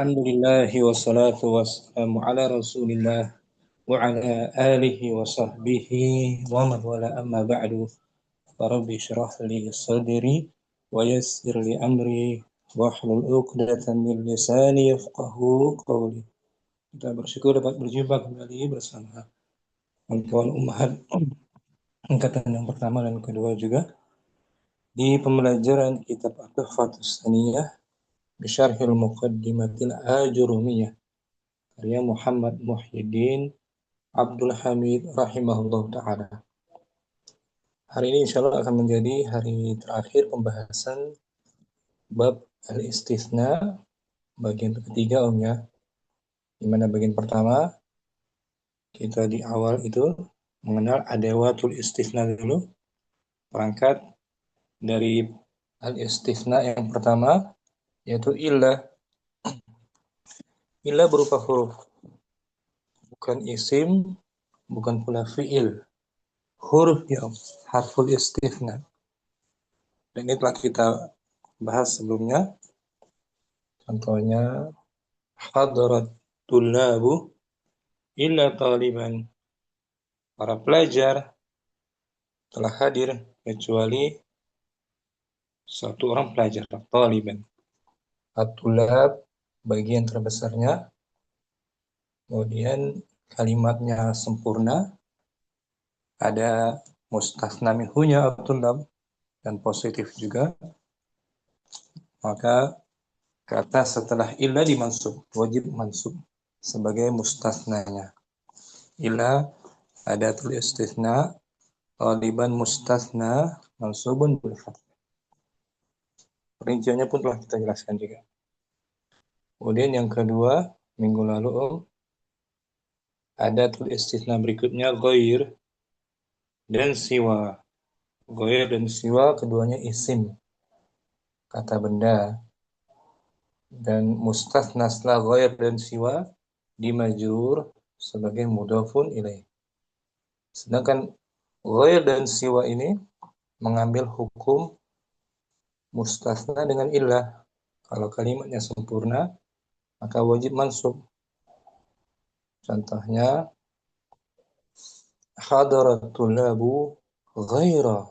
Alhamdulillahi wassalatu wassalamu ala rasulillah wa ala alihi wa sahbihi wa man wala amma ba'du. Rabbi syrah li sadri wa yassir li amri wahlul 'uqdatam min lisani yafqahu qawli. Kita bersyukur dapat berjumpa kembali bersama kawan ummahat angkatan yang pertama dan kedua juga di pembelajaran kitab At-Tuhfatus Tsaniyah bi Syarhil Muqaddimatil Ajurumiyah karya Muhammad Muhyiddin Abdul Hamid rahimahullah ta'ala. Hari ini insya Allah akan menjadi hari terakhir pembahasan bab al-istithna bagian ketiga ya. Di mana bagian pertama kita di awal itu mengenal adawatul istithna dulu, perangkat dari al-istithna yang pertama yaitu illah. Illah berupa huruf, bukan isim, bukan pula fi'il. Huruf ya, harful istithna. Dan ini telah kita bahas sebelumnya. Contohnya hadarat tullabu illa taliban. Para pelajar telah hadir kecuali satu orang pelajar, taliban. At-tullab bagian terbesarnya. Kemudian kalimatnya sempurna. Ada mustathna minhunya at-tullab dan positif juga. Maka kata setelah illa dimansub, wajib mansub sebagai mustathnanya. Illa adatul istithna, taliban mustathna, mansubun bil fath. Perinciannya pun telah kita jelaskan juga. Kemudian yang kedua, minggu lalu adatul istithna berikutnya ghair dan siwa. Ghair dan siwa keduanya isim, kata benda. Dan mustathna setelah ghair dan siwa dimajrur sebagai mudhafun ilaih. Sedangkan ghair dan siwa ini mengambil hukum mustathna dengan illah. Kalau kalimatnya sempurna, maka wajib mansub. Contohnya hadaratul labu ghaira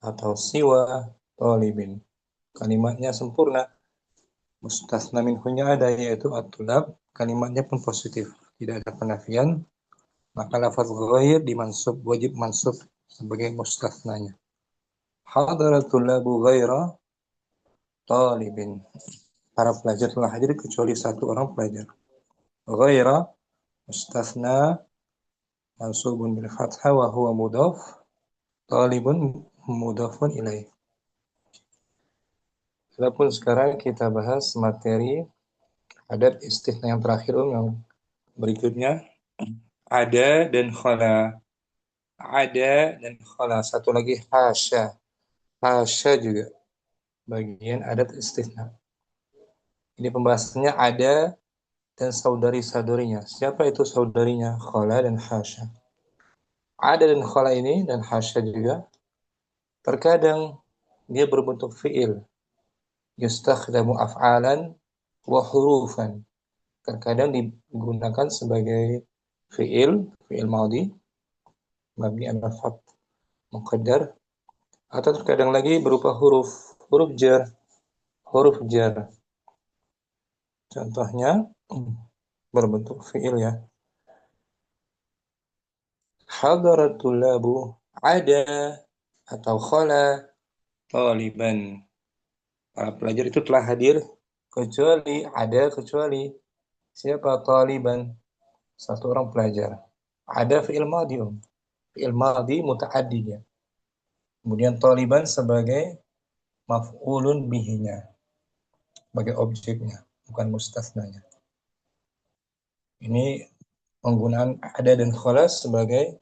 atau siwa talibin. Kalimatnya sempurna. Mustathna minhunya ada yaitu at-tulab, kalimatnya pun positif, tidak ada penafian, maka lafaz ghair dimansub, wajib mansub sebagai mustathnanya. Hadaratul labu ghaira talibin. Para pelajar telah hadir kecuali satu orang pelajar. Ghaira mustathna mansubun bil fathah wa huwa mudhaf, talibun mudhafun ilaih. Adapun sekarang kita bahas materi adat istithna yang terakhir yang berikutnya ada dan khala. Ada dan khala. Satu lagi hasya. Hasya juga bagian adat istithna. Ini pembahasannya ada dan saudari-saudarinya. Siapa itu saudarinya? Khala dan hasya. Ada dan khala ini dan hasya juga terkadang dia berbentuk fi'il. Yustakhdamu af'alan wa hurufan. Terkadang digunakan sebagai fi'il madhi, mabni ala fath muqaddar, atau terkadang lagi berupa huruf jar. Contohnya berbentuk fi'il ya. Hadaratul labu ada atau khala taliban. Para pelajar itu telah hadir kecuali siapa? Taliban, satu orang pelajar. Ada fi'il madhi, fi'il madhi muta'addi ya. Kemudian taliban sebagai maf'ulun bihinya, sebagai objeknya, bukan mustathnanya. Ini penggunaan ada dan khala sebagai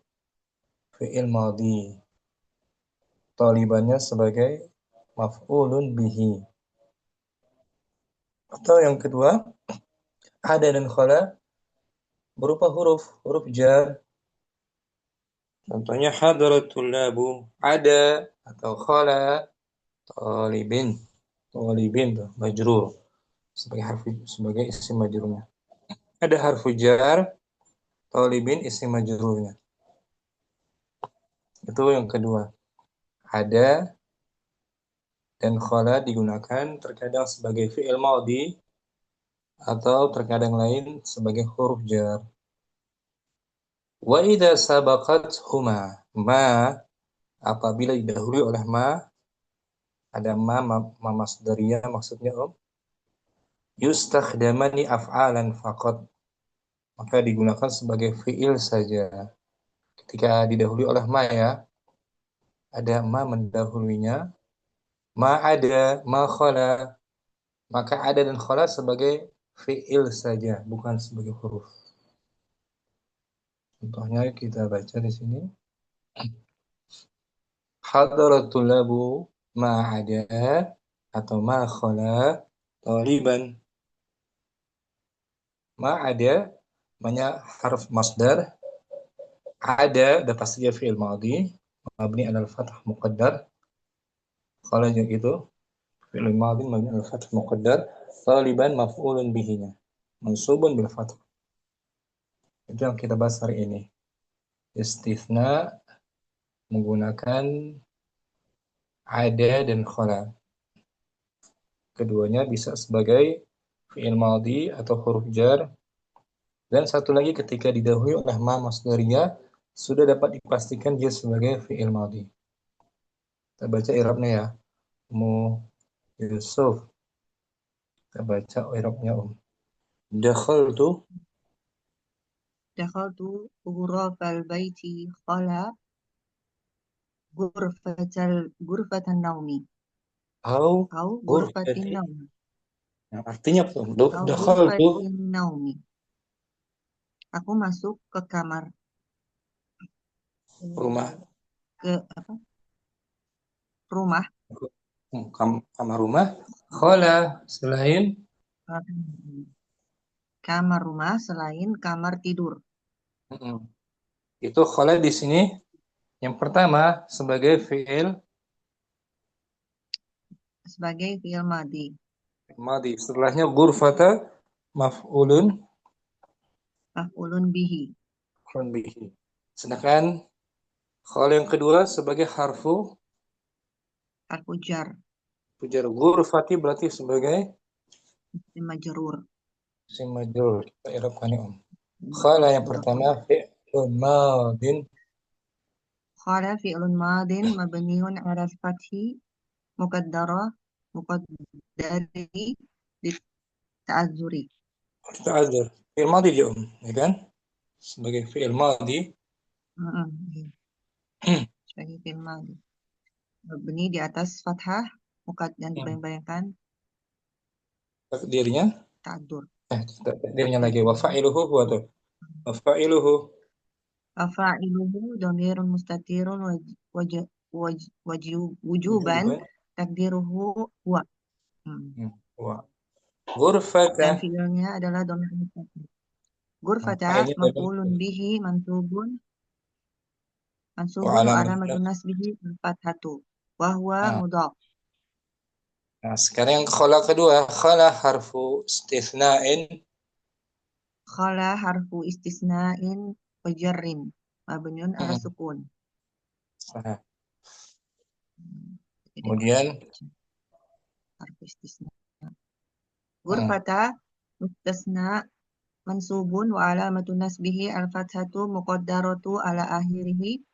fi'il madhi, talibannya sebagai maf'ulun bihi. Atau yang kedua, ada dan khala berupa huruf jar. Contohnya hadaratul labu ada atau khala talibin majrur. sebagai isim majrurnya. Ada harfu jar, talibin isim majrurnya. Itu yang kedua. Ada dan khala digunakan terkadang sebagai fi'il madhi atau terkadang lain sebagai huruf jar. Wa idza sabaqat huma ma apabila didahului oleh ma, ada ma masdariyah maksudnya yustakhdamani af'alan faqat, maka digunakan sebagai fi'il saja. Ketika didahului oleh ma ya, ada ma mendahulunya, ma ada, ma khala, maka ada dan khala sebagai fi'il saja, bukan sebagai huruf. Contohnya kita baca di sini. Hadaratul labu ma ada atau ma khala taliban. Ma ada banyak harf masdar. Ada dan pastinya fi'il madhi mabni alal fathah muqaddar. Khala juga itu fi'il madhi mabni alal fathah muqaddar. Taliban maf'ulun bihinya mansubun bil fathah. Itu yang kita bahas hari ini. Istisna menggunakan ada dan khala. Keduanya bisa sebagai fi'il madhi atau huruf jar. Dan satu lagi ketika didahului oleh ma masdariyah sudah dapat dipastikan dia sebagai fi'il madhi. Kita baca i'rabnya ya. Mu Yusuf. Kita baca i'rabnya Dakhaltu ghurafal baiti khala ghurfatan naumi au au ghurfatin ghurfati. naumi Yang artinya au dakhaltu ghurfatin naumi. Aku masuk ke kamar rumah apa? Rumah kamar rumah khala selain kamar rumah selain kamar tidur. itu khala di sini yang pertama sebagai fi'il madhi. madhi. Setelahnya ghurfata maf'ulun bihi. bihi. Sedangkan khala yang kedua sebagai harfu jar. Pujar ghurfati berarti sebagai Majrur. isim majrur. Kita i'rabkan ya. Khala yang pertama fi'lun madin. Khala fi'lun madin mabniun 'ala al-fathi muqaddari li ta'azzuri. Ta'adzur. Fi'il madhi dia ya kan? Sebagai fi'il madhi. Sebagai fi'il madhi. Mabni di atas fathah yang dibayang-bayangkan Takdirnya ta'adzur. takdirnya lagi wa fa'iluhu huwa tuh. Wa fa'iluhu Fa'iluhu dhamirun mustatirun wujuban takdiruhu huwa. Wa ghurfata. Dan fi'ilnya adalah dhamir mustatir. Ghurfata maf'ulun bihi mansubun wa alamatun nasbihi al-fathatu wa huwa mudhaf. Nah, sekarang yang khala kedua, khala harfu istithna'in. Khala harfu istisna'in wa jarrin mabniun ala sukun. Kemudian harfu istisna. Ghurfata mustasna mansubun wa alamatun nasbihi al-fathatu muqaddaratu ala akhirih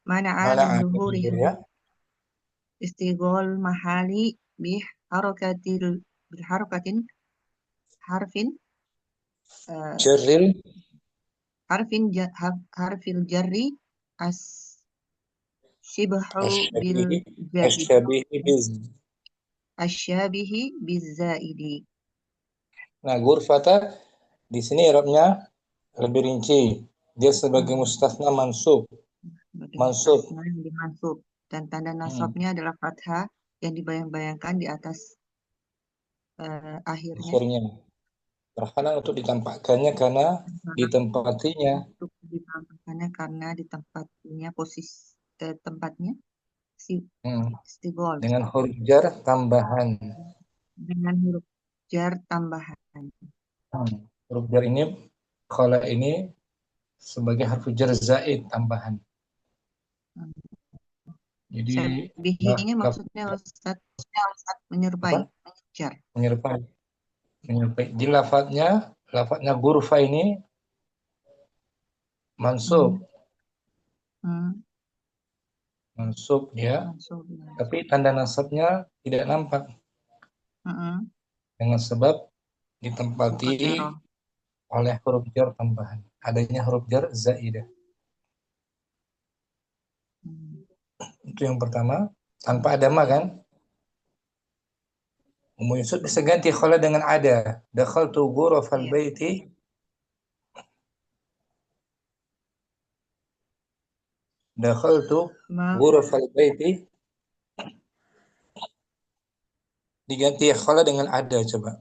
mana'a min zuhurihi istighol mahali harfin jarril harfil jarri as shibhu bil asyabihi bizzaidi. Nah, ghurfata di sini i'rabnya lebih rinci. Dia sebagai mustatsna mansub. Mansub. Dan tanda nasabnya adalah fathah yang dibayang-bayangkan di atas akhirnya. Terhalang untuk ditampakkannya karena ditempatinya. Untuk ditampakkannya karena ditempatnya posisi tempatnya si istigol. Dengan huruf jar tambahan. Dengan huruf jar tambahan. Huruf jar ini, khala ini sebagai harfu jar zaid tambahan. Jadi Bihinya maksudnya Ustaz menyerupai jar. menyerupai. Jadi lafadznya ghurfa ini mansub. Mansub ya. Mansub. Tapi tanda nasabnya tidak nampak. Dengan sebab ditempati oleh huruf jar tambahan. Adanya huruf jar zaidah. Itu yang pertama. Tanpa ada ma kan? Umum Yusuf bisa ganti khala dengan ada. Dakhaltu ghurafal baiti. Dakhaltu ghurafal baiti. Diganti khala dengan ada coba.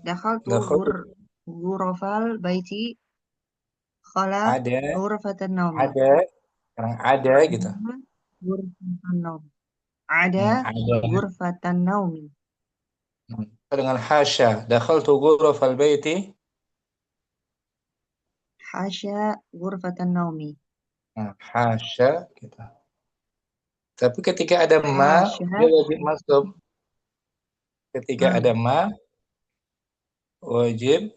Dakhaltu ghurafal baiti khala ghurfatan naum. Ada. Sekarang ada gitu. Ghurfatan naum. Ada ghurfatan naumi. Dengan hasya. Dakhaltu ghurafal baiti. Hasya ghurfatan naumi. Hasya gitu. Tapi ketika ada ma, dia wajib masuk. Ketika ada ma, wajib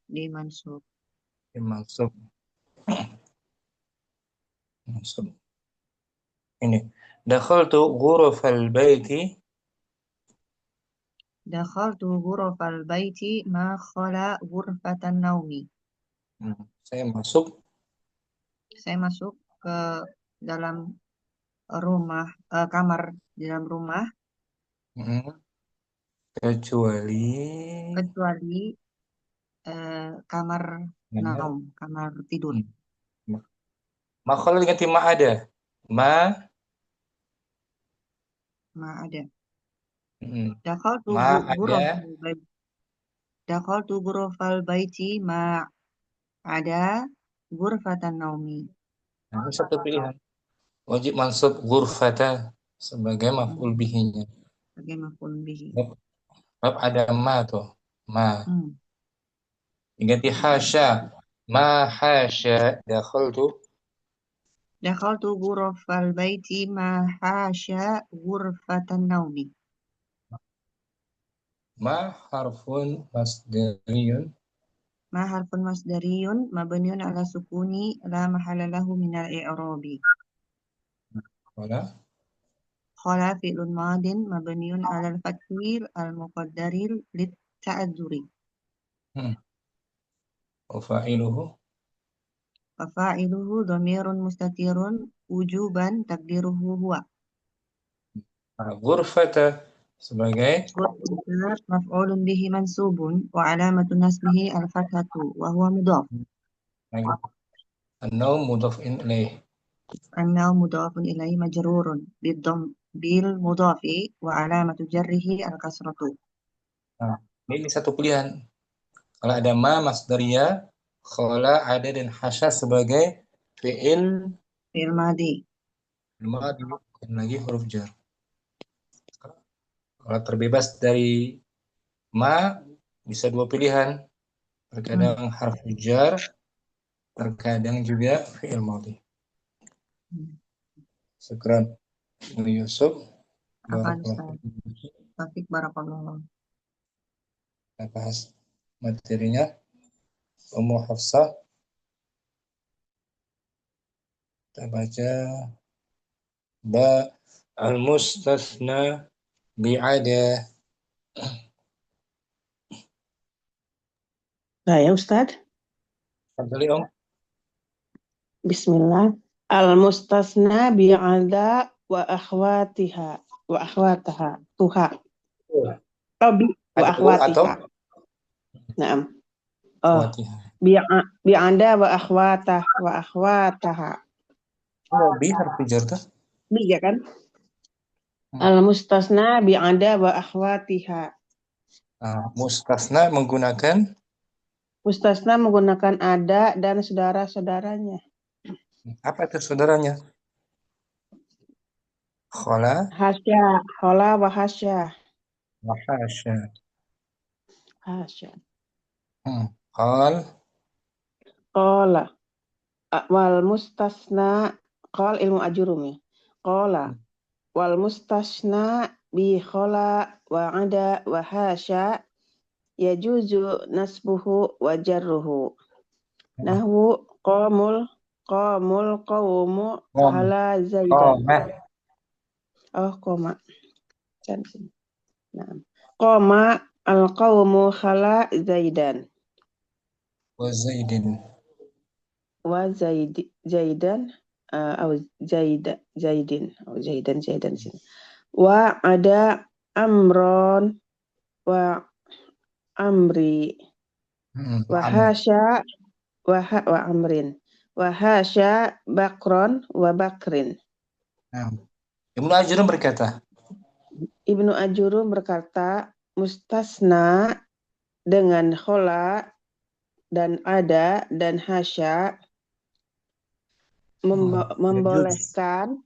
dimansub. Dimansub. Ini. Dakhaltu ghurafal baiti. Dakhaltu ghurafal baiti ma khala ghurfatan naumi. Saya masuk ke dalam rumah, kamar di dalam rumah. Kecuali kamar naum, kamar tidur. Ma khala diganti ma ada. Ma ada. Dakhaltu ghurafal baiti ma ada ghurfatan naumi. Nah, ini satu pilihan. Wajib mansub ghurfata sebagai maf'ul bihinya. Sebagai maf'ul bihi. Bab ada ma tuh. Ma. Diganti hasya. Ma hasya dakhaltu ghurafal baiti ma hasya ghurfatan naumi. Ma harfun masdariyun. Ma harfun masdariyun mabniun ala sukuni la mahalla lahu minal i'rabi. Khala fi'lun madin mabniun ala al-fathil al-muqaddaril lit-ta'adzuri. Fa'iluhu dhamirun mustatirun wujuban takdiruhu huwa. Ghurfata sebagai maf'ulun bihi mansubun wa alamatu nasbihi al-fathatu wa huwa mudhaf. An-naum mudhafun ilaih. An-naum mudhafun ilaih majrurun bil mudhafi wa alamatu jarrihi al-kasratu. Ini satu pilihan. Kalau ada ma masdariyah, khala ada dan hasya sebagai fi'il madi. Dan lagi huruf jar. Kalau terbebas dari ma bisa dua pilihan. Terkadang harf jar, terkadang juga fi'il madi. Syukran Yusuf. Barakallah. Kita bahas materinya. Ummu Hafsah. Kita baca ba al-mustasna bi'ada. Ya Ustadz. Om. Bismillah. Al-mustasna bi'ada wa akhwatiha wa akhwataha tuha. Wa akhwatiha. Naam. Bi'ada wa akhwataha. Bi harfi jar tuh. Bi ya kan? Al-mustasna bi'ada wa akhwatiha. Mustasna menggunakan ada dan saudara-saudaranya. Apa itu saudaranya? Khala Hasya. Khola wa hasya. wa hasya. Hasya. Qal Qala. Wal mustasna. Qal ilmu ajurumi. Qala. Wal mustasna bi khola wa ada wa hasya. Yajuzu nasbuhu wa jarruhu. Nahwu qamul qawmu qam hala zaidan. qamah Oh, koma. Nah. Qama al qawmu hala zaidan. wa zaidin. Wa zaidan atau zaidan sini. Wa ada amron wa amri wa Amr. hasya wa amrin wa hasya bakron wa bakrin. Ibnu Ajurun berkata, Ibnu Ajurum berkata, mustasna dengan khola dan ada dan hasya membolehkan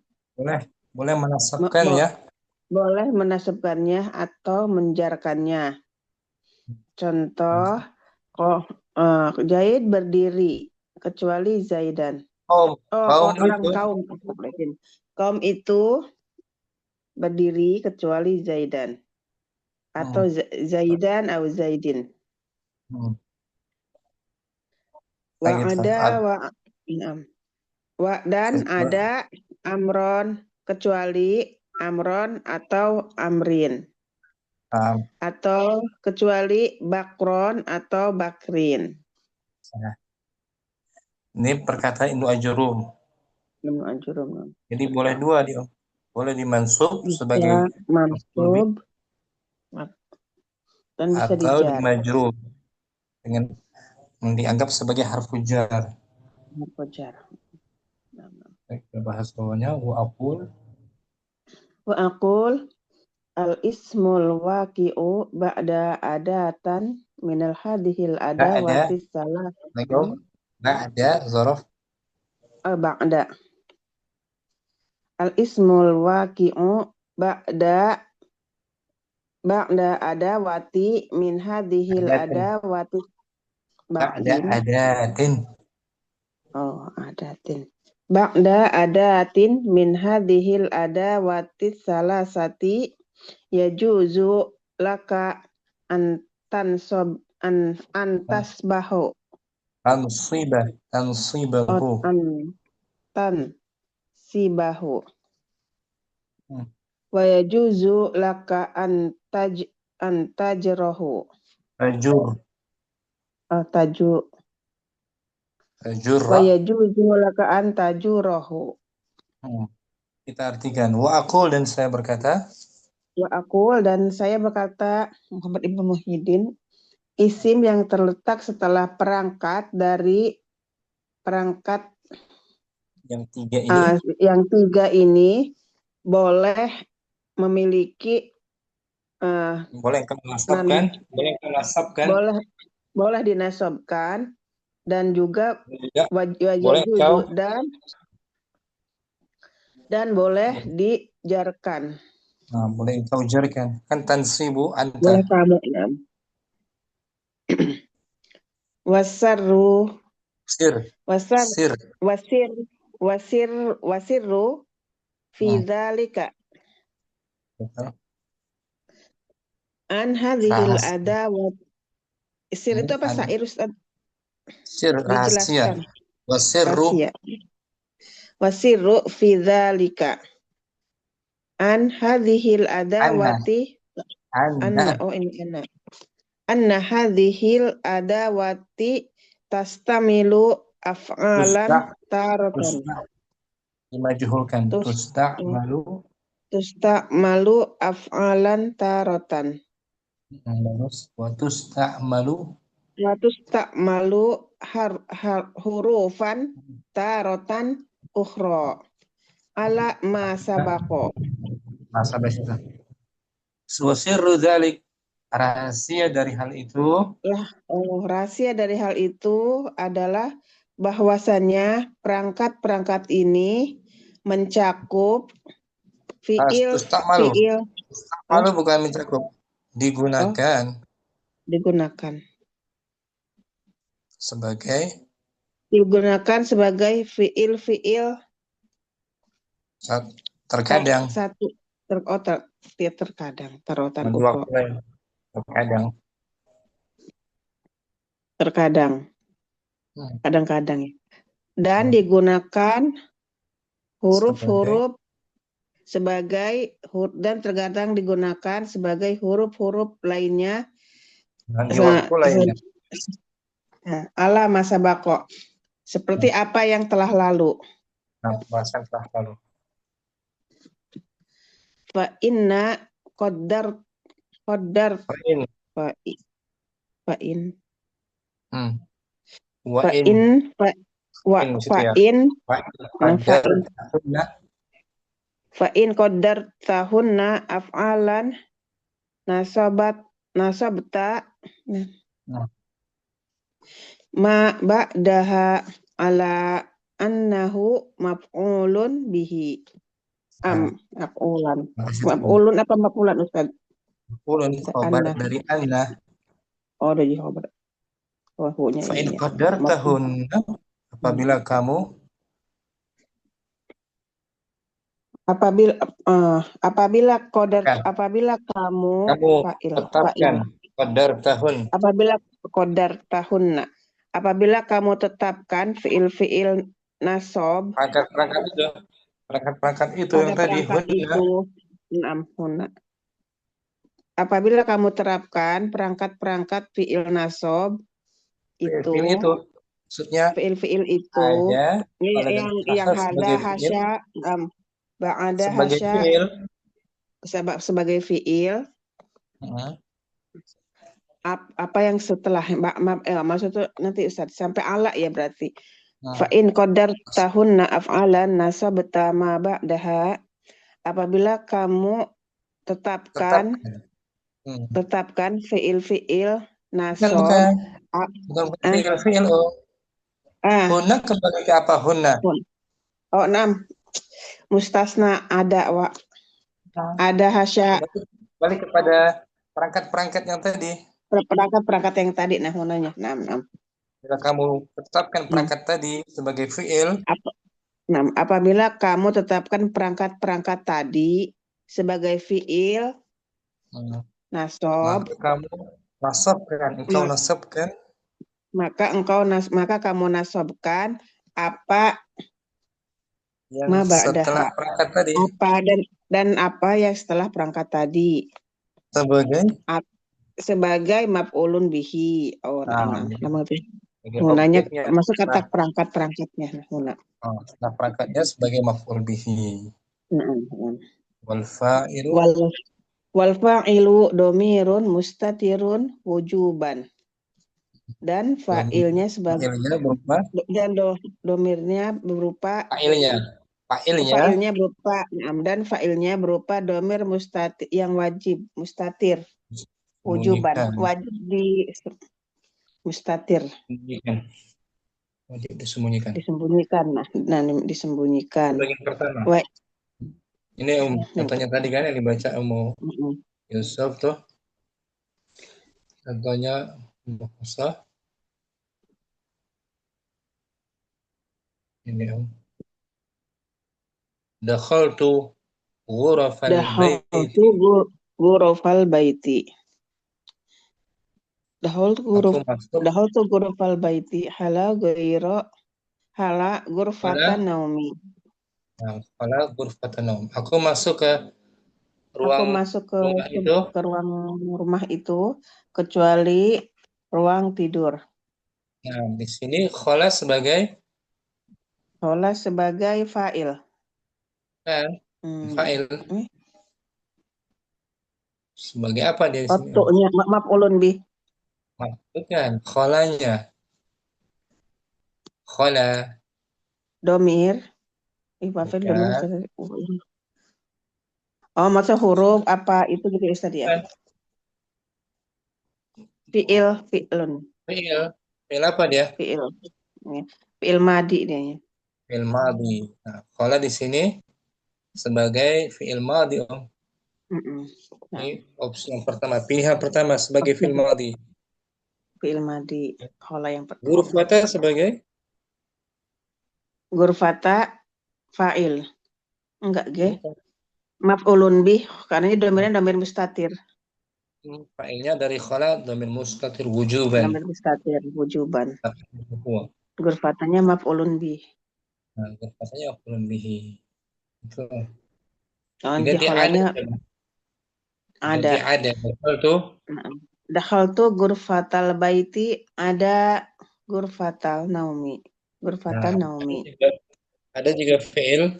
boleh menasabkan ya. boleh menasabkannya atau menjarkannya. Contoh, Zaid berdiri kecuali Zaidan. Kaum itu berdiri kecuali Zaidan atau Zaidan atau Zaidin. Dan ada amron kecuali amron atau amrin. Atau kecuali bakron atau bakrin. Ini perkataan Ibnu Ajurum. Jadi boleh dua dia. Boleh dimansub sebagai mansub dan bisa atau dijar. dimajrur dengan dianggap sebagai harfu jar. Kita bahas bawahnya wa aqul al-ismul waqi'u ba'da adatan minal hadhil adawatis salah. Ba'da zaraf Ba'da. Al-ismul waqi'u ba'da adawati min hadhil adawati ba'da adatin. Adatin. Ba'da adatin min hadhil adawati salasati yajuzu laka antasbahu tansibahu wa yajuzu laka antajrahu wa yajuzu laka antajurahu. Kita artikan wa aqul dan saya berkata Muhammad Ibnu Muhyiddin, isim yang terletak setelah perangkat dari perangkat yang tiga ini boleh memiliki boleh dinasabkan dan juga dan boleh dijarkan. Boleh engkau jarkan. Kan tansibu anta. Boleh kamu. Wasirru fi dzalika an hadhil adawat. Sir itu apa? Sir rahasia. Wasirru fi dzalika an hadhil adawati anna hadhil adawati tastamilu af'alan taratan. Dimajhulkan. Tusta'malu af'alan taratan. Wa tusta'malu hurufan taratan ukhra ala ma sabaqo. Wasirru dzalik, rahasia dari hal itu adalah bahwasannya perangkat-perangkat ini mencakup Tusta'malu. Fiil, Tusta'malu bukan mencakup. oh, Digunakan digunakan sebagai fiil terkadang. satu terkadang tarotan Dua ukro kali. Terkadang. terkadang Hmm. kadang-kadang ya. Dan digunakan huruf-huruf dan terkadang digunakan sebagai huruf-huruf lainnya Dan di waktu lainnya. ala masa bako seperti apa yang telah lalu. Nah, bahasa telah lalu. Fa inna qaddar Fa'in. fa'in Wa'in. fa'in fa'in qaddar tahunna af'alan nasabta ma ba'daha ala annahu maf'ulun bihi maf'ulun apa maf'ulan Ustaz? Maf'ulun khabar dari anna. Oh, dari khabar. Fa'in qadar tahun apabila kamu apabila kamu tetapkan qadar tahun apabila kamu tetapkan fiil nasab perangkat itu pada yang tadi perangkat itu apabila kamu terapkan perangkat fiil nasab itu fiil itu yang ada hasya ba'ada hasya sebagai fiil apa yang setelah maksudnya nanti Ustaz sampai ala ya berarti fa in qadar tahunna af'alan nasabta ma ba'daha apabila kamu tetapkan fiil nasab bukan fiil hunna kembali ke apa hunna mustasna ada ada hasya balik kepada perangkat yang tadi nah hunanya bila kamu tetapkan perangkat tadi sebagai fiil apabila kamu tetapkan perangkat tadi sebagai fiil nasab maka kamu nasabkan apa yang setelah perangkat tadi dan apa yang setelah perangkat tadi sebagai maf'ulun bihi gunanya masuk kata perangkatnya setelah perangkatnya sebagai maf'ul bihi wal fa'ilu domirun mustatirun wujuban dan fa'ilnya berupa domirnya berupa fa'ilnya berupa domir mustatir yang wajib mustatir wujuban wajib mustatir disembunyikan bagian pertama ini contohnya tadi kan yang dibaca Yusuf tuh contohnya Musa ini dakhaltu ghurafal baiti dakhaltu ghurafal baiti hala ghurfatan naumi aku masuk ke ruang rumah itu kecuali ruang tidur. Nah, di sini khala sebagai fa'il. Fa'il. Sebagai apa dia di sini? Waktunya maf'ulun bih. Bukan, khalanya. Khala. Domir. Fa'il domir. Oh, maksud huruf apa itu gitu Ustaz ya? Fi'ilun. Fi'il apa dia? Fi'il madi dia. Fi'il madi. Nah, khala di sini sebagai fi'il madhi. Nah, Ini opsi yang pertama, pilihan pertama sebagai fi'il madhi. fi'il madhi. Khola yang pertama. Ghurfata sebagai Ghurfata fa'il. Enggak, Ge. bukan. Maf'ulun bih, karena ini domirnya domir mustatir. Fa'ilnya dari khala dhamir mustatir wujuban. Domir mustatir, wujuban. Huwa. Ghurfatanya maf'ulun bih. Nah, ghurfatanya maf'ulun bihi. Itu. Oh, di Diganti kholanya Diganti ada. ada. Betul tuh. Dakhaltu ghurfatal baiti, ada ghurfatal naumi. Ghurfatal Nah, naumi. ada juga fi'il.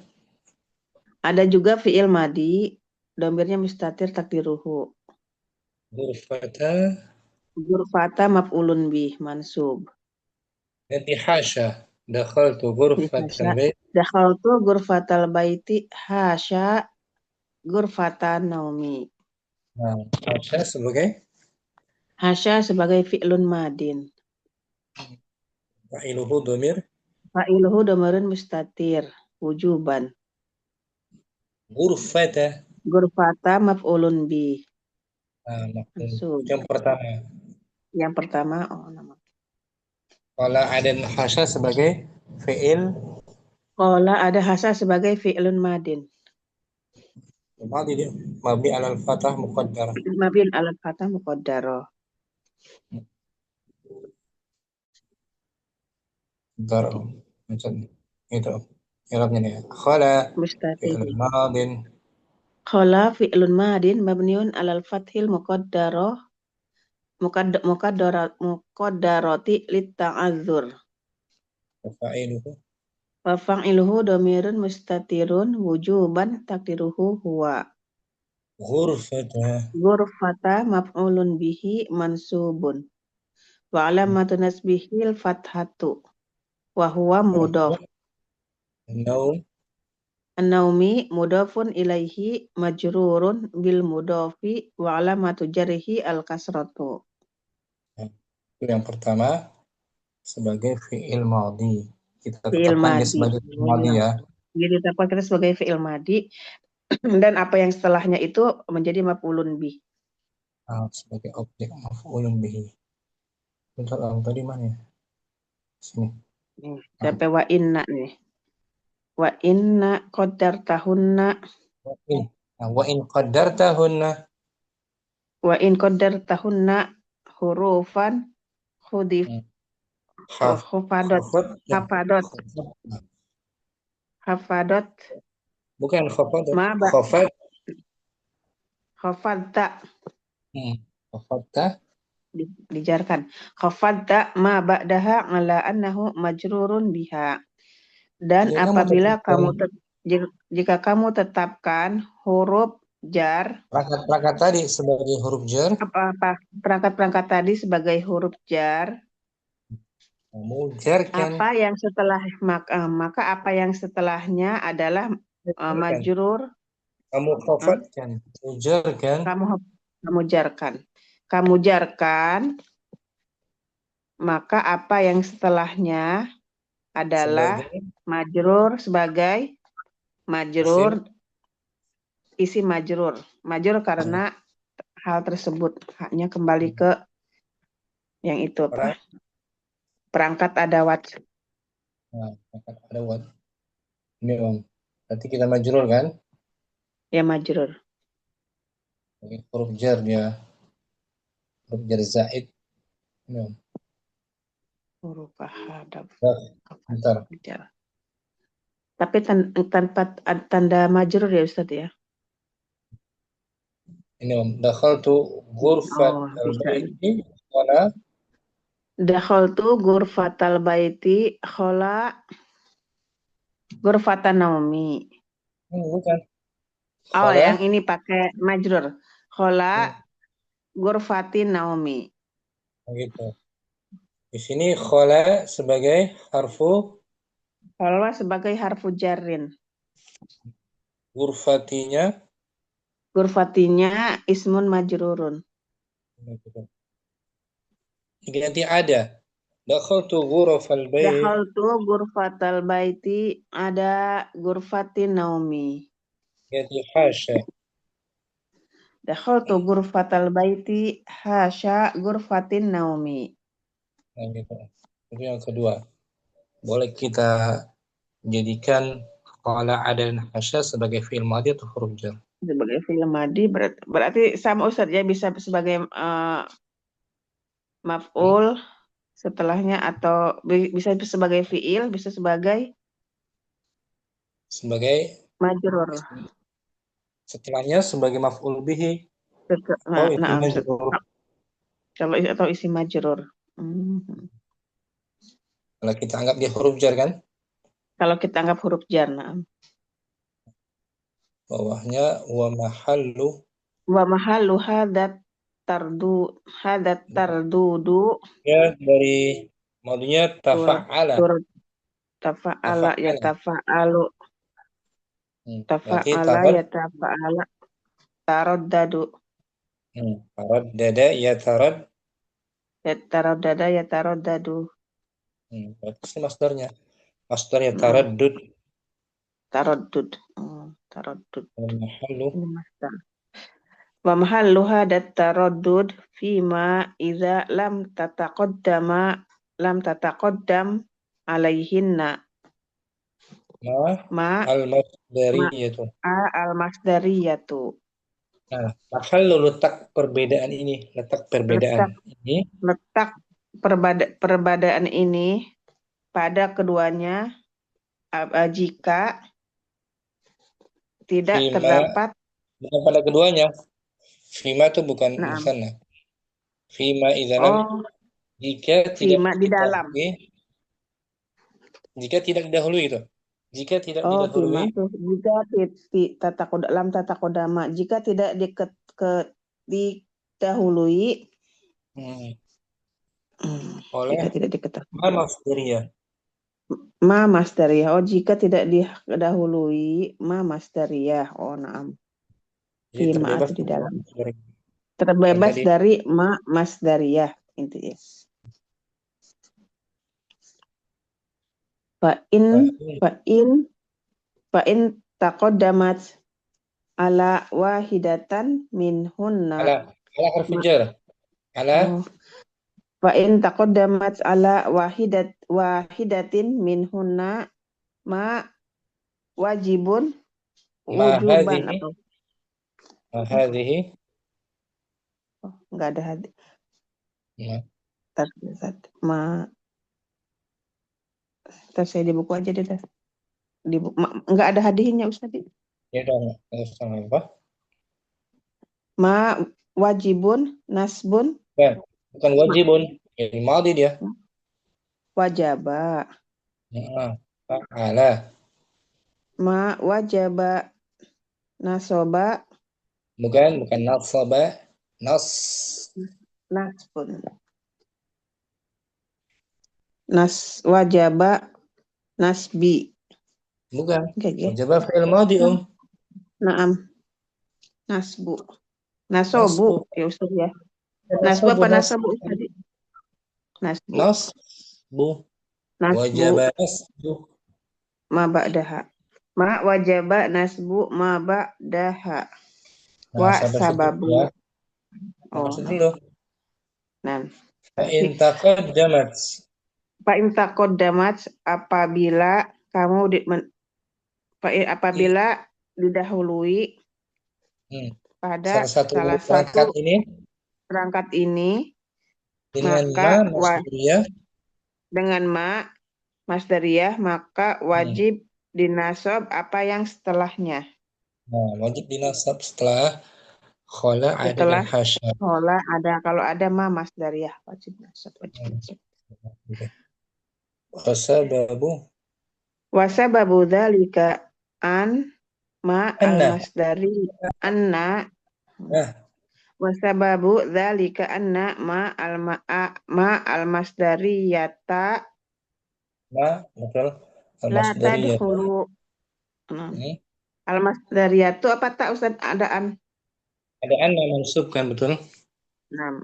Ada juga fi'il madi, domirnya mustatir takdiruhu. Ghurfata maf'ulun bih, mansub. Ganti hasya. Dakhaltu ghurfatal bait. Dakhaltu ghurfatal baiti, hasya ghurfatan naumi. Nah, hasya sebagai Hasya sebagai fi'lun madin. fa'iluhu dhamir Fa'iluhu domirun mustatir, wujuban. ghurfata. Ghurfata maf'ulun bih. Nah, Mansub. yang pertama. Yang pertama, nama. Kalau ada hasya sebagai fi'il Qala ada hasya sebagai fi'lun madin. madi dia mabni alal fathah muqaddar. Mabin alat fatah muqaddaro. Dar macam itu. Irabnya nih. Khala Mustatir. fi'il madin. Qala fi'lun madin mabniun alal fathil muqaddaro. Muqaddarati lit ta'adzur. Fa'iluhu Wa fa'iluhu domirun mustatirun wujuban takdiruhu huwa. ghurfata. Ghurfata maf'ulun bihi mansubun. Wa alamatu nasbihil fathatu. Wa huwa mudhaf. Naum An-naumi mudhafun ilaihi majrurun bil mudhafi wa alamatu jarhi al-kasratu. itu yang pertama sebagai fi'il madhi. Kita Fi'il tetapkan dia madhi. sebagai fi'il madhi ya. Jadi tetapkan kita sebagai fi'il madhi dan apa yang setelahnya itu menjadi maf'ulun bih. Sebagai objek maf'ulun bihi. Bentar, tadi mana ya? Sini. Sampai wa inna nih. Wa inna qaddartahunna. Wa in qaddartahunna. Wa in qaddartahunna hurufan khudif. Hafadot. Bukan khafadot. Ma khafadta. Khafadta. Dijarkan. Khafadta ma ba'daha ala annahu majrurun biha. Dan apabila jika kamu tetapkan huruf jar, perangkat tadi sebagai huruf jar, perangkat tadi sebagai huruf jar, apa yang setelah maka apa yang setelahnya adalah majrur. Kamu khafadkan, jarkan. Kamu jarkan, maka apa yang setelahnya adalah majrur sebagai majrur isi majrur karena hal tersebut haknya kembali ke yang itu apa perangkat adawat. Perangkat adawat ini Om, berarti kita majrur kan ya, majrur huruf jar dia, huruf jar zaid ini Om. Huruf hadaf. Bentar. Tapi tanpa tanda majrur ya Ustaz ya. Ini Om, dakhaltu ghurfatal baiti khala. Dakhaltu ghurfatal baiti khala ghurfatan naumi. Bukan. Oh, yang ini pakai majrur. Khala ghurfatin naumi. Begitu. Di sini khala sebagai harfu. Khala sebagai harfu jarrin. Ghurfatinya ismun majrurun. Diganti ada. Dakhaltu ghurafal bait. Dakhaltu ghurfatal baiti ada ghurfatin naumi. Yaitu hasya. Dakhaltu ghurfatal baiti hasya ghurfatin naumi. Nah, gitu. Itu yang kedua. Boleh kita jadikan qala ada dan hasya sebagai fi'il madhi atau huruf jar. Sebagai fi'il madhi berarti sama Ustaz ya, bisa sebagai maf'ul setelahnya, atau bisa sebagai fi'il, bisa sebagai majrur. Setelahnya sebagai maf'ul bihi Nah, atau isim majrur. kalau atau isi majrur. Kalau kita anggap dia huruf jar kan? Kalau kita anggap huruf jar, nah. Bawahnya wa mahallu Wa mahallu hadat tardudu ya dari modunya tafa'ala. tafa'ala ya tafa'alu Berarti tafa'ala ya tafa'ala taraddadu taraddada ya taraddada ya taraddadu. Berarti itu masdarnya. Masdarnya taraddud. Taraddud. Mahallu. Ini masdar. Wa mahallu hadat taraddud fima idza lam tataqaddam alaihinna ma al-masdariyatu. al-masdariyatu. Nah, mahallu letak perbedaan ini, letak perbedaan ini pada keduanya jika tidak Fima, terdapat bukan pada keduanya. Fima itu bukan musanna. Fima idzalam jika tidak di dalam. Jika tidak didahului itu. Jika tidak didahului. Jika tata kodama jika tidak didahului oleh jika tidak diketahui. Ma masdariyah. Oh, jika tidak didahului ma masdariyah. Oh, na'am. Fima atau di dalam. Terbebas dari ma masdariyah intinya. Fa'in taqaddamat ala wahidatan minhunna. Ala harf jar. Ala. Fa'in taqaddamat ala wahidatin minhunna ma wajibun wujuban atau hadhihi. Enggak ada hadis. Terus saya di buku aja deh. Di buku, enggak ada hadisnya Ustaz. Ya dong, apa? Ma wajibun nasbun. Bukan wajibun, ini madhi dia. Wajaba. Fa'ala. Ma wajaba nasoba. Bukan nasaba. Nasbun. Wajaba nasbi. Bukan. Wajaba fi'il madhi Naam. Nasbu. Nasobu ya Ustaz ya. Nasbu apa nasobu Ustaz? Nasbu. Wajaba nasbu. Ma ba'daha. Ma wajaba nasbu ma ba'daha. Wa sababu. Ya. Maksud dulu. Nah. Fa'in taqaddamat apabila kamu apabila didahului pada salah satu perangkat ini dengan ma masdariyah maka wajib dinasab apa yang setelahnya. Nah, wajib dinasab setelah khola ada dan hasya. Khola ada, kalau ada ma masdariyah wajib nasab. Wasababu dzalika an ma al-masdari anna. Wasababu dzalika anna ma al-masdariyata betul. La tadkhulu. Al-masdariyatu apa tak Ustaz? Ada an mansub kan, betul? Nah,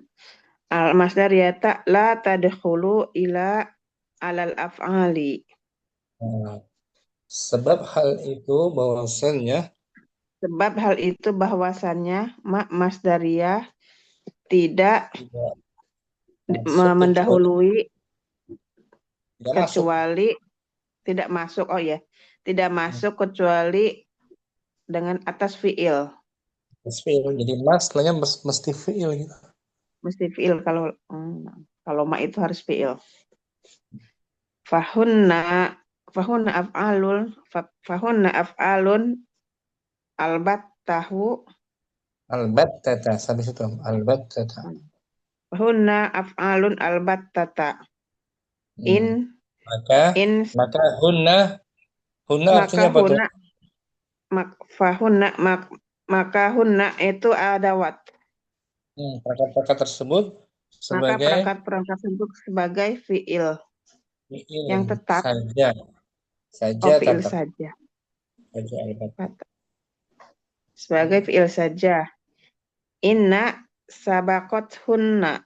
al-masdariyata la tadkhulu ila alal af'ali. Sebab hal itu bahwasannya Sebab hal itu bahwasannya masdariyah tidak Tidak masuk mendahului tidak masuk. kecuali tidak masuk. Oh ya, tidak masuk kecuali dengan atas fiil. Fiil. Jadi setelahnya mesti fiil gitu. Mesti fiil kalau ma itu harus fiil. Fahunna af'alun albattahu Albattata sampai situ. Albattata. Hunna af'alun albattata. In Maka hunna artinya apa tuh? Maka hunna itu adawat. Perangkat-perangkat tersebut Maka sebagai perangkat tersebut sebagai fiil yang tetap. Saja fiil tetap. saja. Saja albattata. Sebagai fiil saja. Inna sabakot hunna.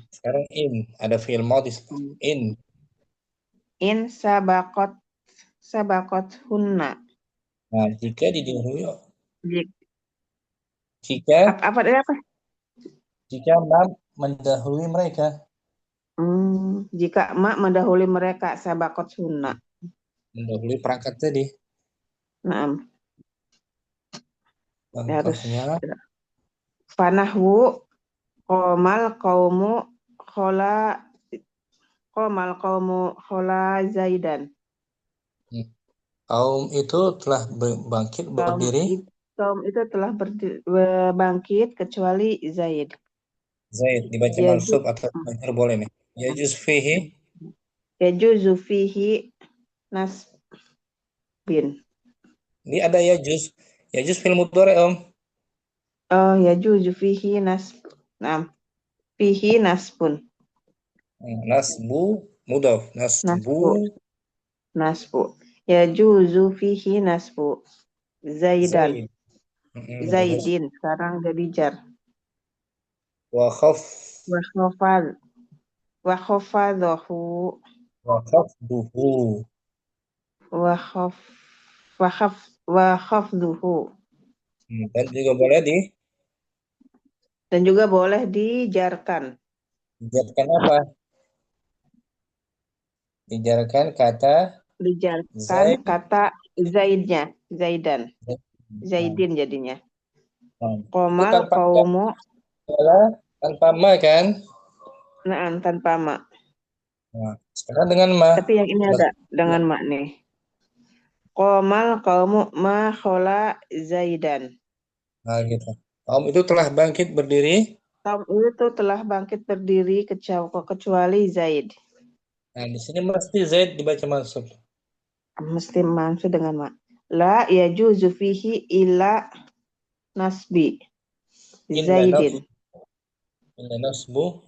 Sekarang ada fiil modis. In sabakot hunna. Nah, jika didahului jika ma mendahului mereka. Jika ma mendahului mereka, sabakot hunna. Mendahului perangkat tadi. Nah, harus fanahwu qomal qaumu khola zaidan. Kaum itu telah bangkit berdiri. Kaum itu telah bangkit kecuali Zaid. Zaid dibaca mansub atau majrur boleh nih. Yajuzu fihi nasbin. Ini ada yajuz fil mudhari Om. Oh, yajuzu fihi fihi nasbun. Nasbu mudhaf. Nasbu. Yajuzu fihi nasbu. Zaidan. Zaidin. Sekarang jadi jar. Wa khafadahu. Dan juga boleh dijarkan. Dijarkan apa? Dijarkan kata Zaidnya, Zaidan. Zaidin jadinya. Qomal qaumu tanpa ma kan? Nah, tanpa ma. Nah, sekarang dengan ma. Tapi yang ini ada dengan ma nih. Qomal qaumu ma khola Zaidan. Nah, gitu. Kaum itu telah bangkit berdiri. Kaum itu telah bangkit berdiri kecuali Zaid. Nah, di sini mesti Zaid dibaca mansub. Mesti mansub dengan ma. La yajuzu fihi illa nasbi Zaidin. Illa nasbu.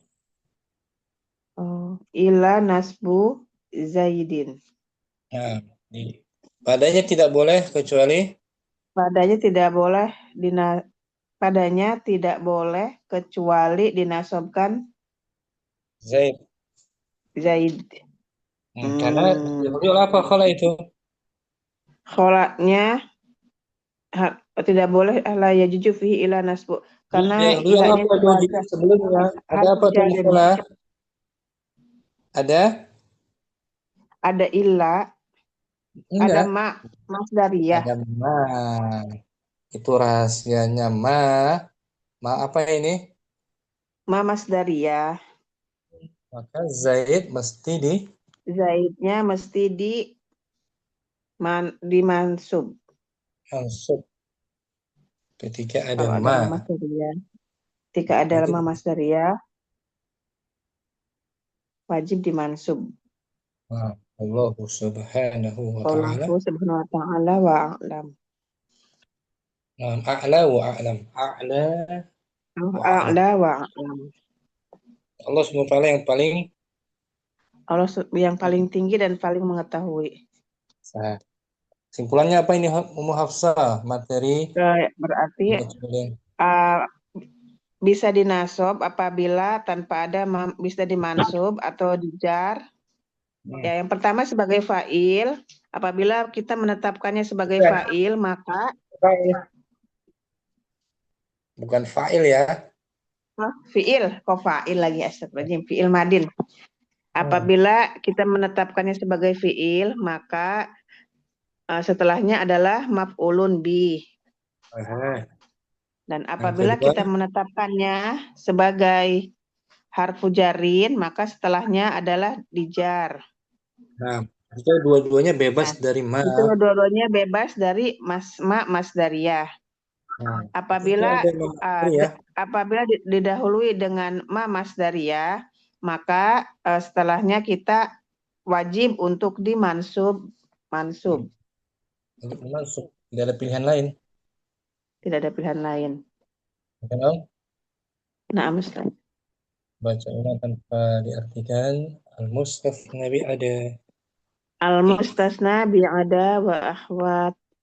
Illa nasbu Zaidin. Nah, padanya tidak boleh kecuali dinasobkan Zaid. Karena dahulu apa khola itu? Kholanya tidak boleh la yajuzu fihi illa nasbu. Karena sebelumnya ada apa tuh khola? Ada illa. Ada ma masdariyah. Ada ma. Itu rahasianya ma. Ma apa ini? Ma masdariyah. Maka Zaid mesti Zaidnya mesti dimansub. Mansub. Ketika ada Kalau ma. ada masdariyah. Ketika ada ma masdariyah wajib dimansub. Allah subhanahu wa ta'ala. Allah subhanahu wa ta'ala wa a'lam. A'la wa a'lam. A'la wa a'lam. Allah subhanahu wa ta'ala yang paling tinggi dan paling mengetahui. Simpulannya apa ini Ummu Hafsah? Materi berarti bisa dinasob apabila tanpa ada bisa dimansub atau dijar. Ya, yang pertama sebagai fa'il, apabila kita menetapkannya sebagai fa'il, maka Fa'il. Bukan fa'il ya. Fiil, kok fa'il lagi astagfirullahaladzim, fiil madin. Apabila kita menetapkannya sebagai fiil, maka setelahnya adalah maf'ulun bih. Aha. Dan Yang apabila kedua, kita menetapkannya sebagai harfu jarin, maka setelahnya adalah dijar. nah, itu dua-duanya bebas Nah, dari ma. itu dua-duanya bebas dari masdariyah. Nah, itu Apabila ada ma ya. apabila didahului dengan ma masdariyah, maka setelahnya kita wajib untuk dimansub. Mansub. Untuk masuk, tidak ada pilihan lain. Tidak ada pilihan lain. Kalau Nah, Ustaz. baca ulang tanpa diartikan, al-mustafna ada. Al-mustasna bi'ada wa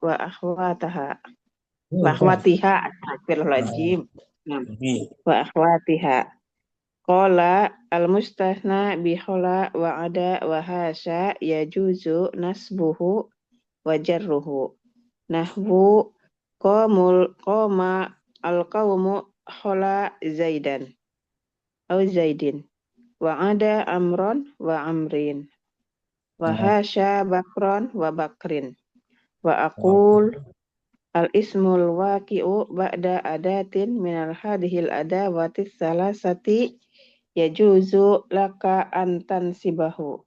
akhwataha. Wa akhwatiha. Astagfirullahaladzim. Nah, Bi. wa akhwatiha. Qala al-mustasna bihola wa ada wa hasya yajuzu nasbuhu wa jarruhu. Nahwu qama al-qawmu hola zaidan au zaidin wa ada amron wa amrin wa hasya bakron wa bakrin wa aqul al-ismul waqi'u ba'da adatin minal hadhil adawatis salasati yajuzu laka an tansibahu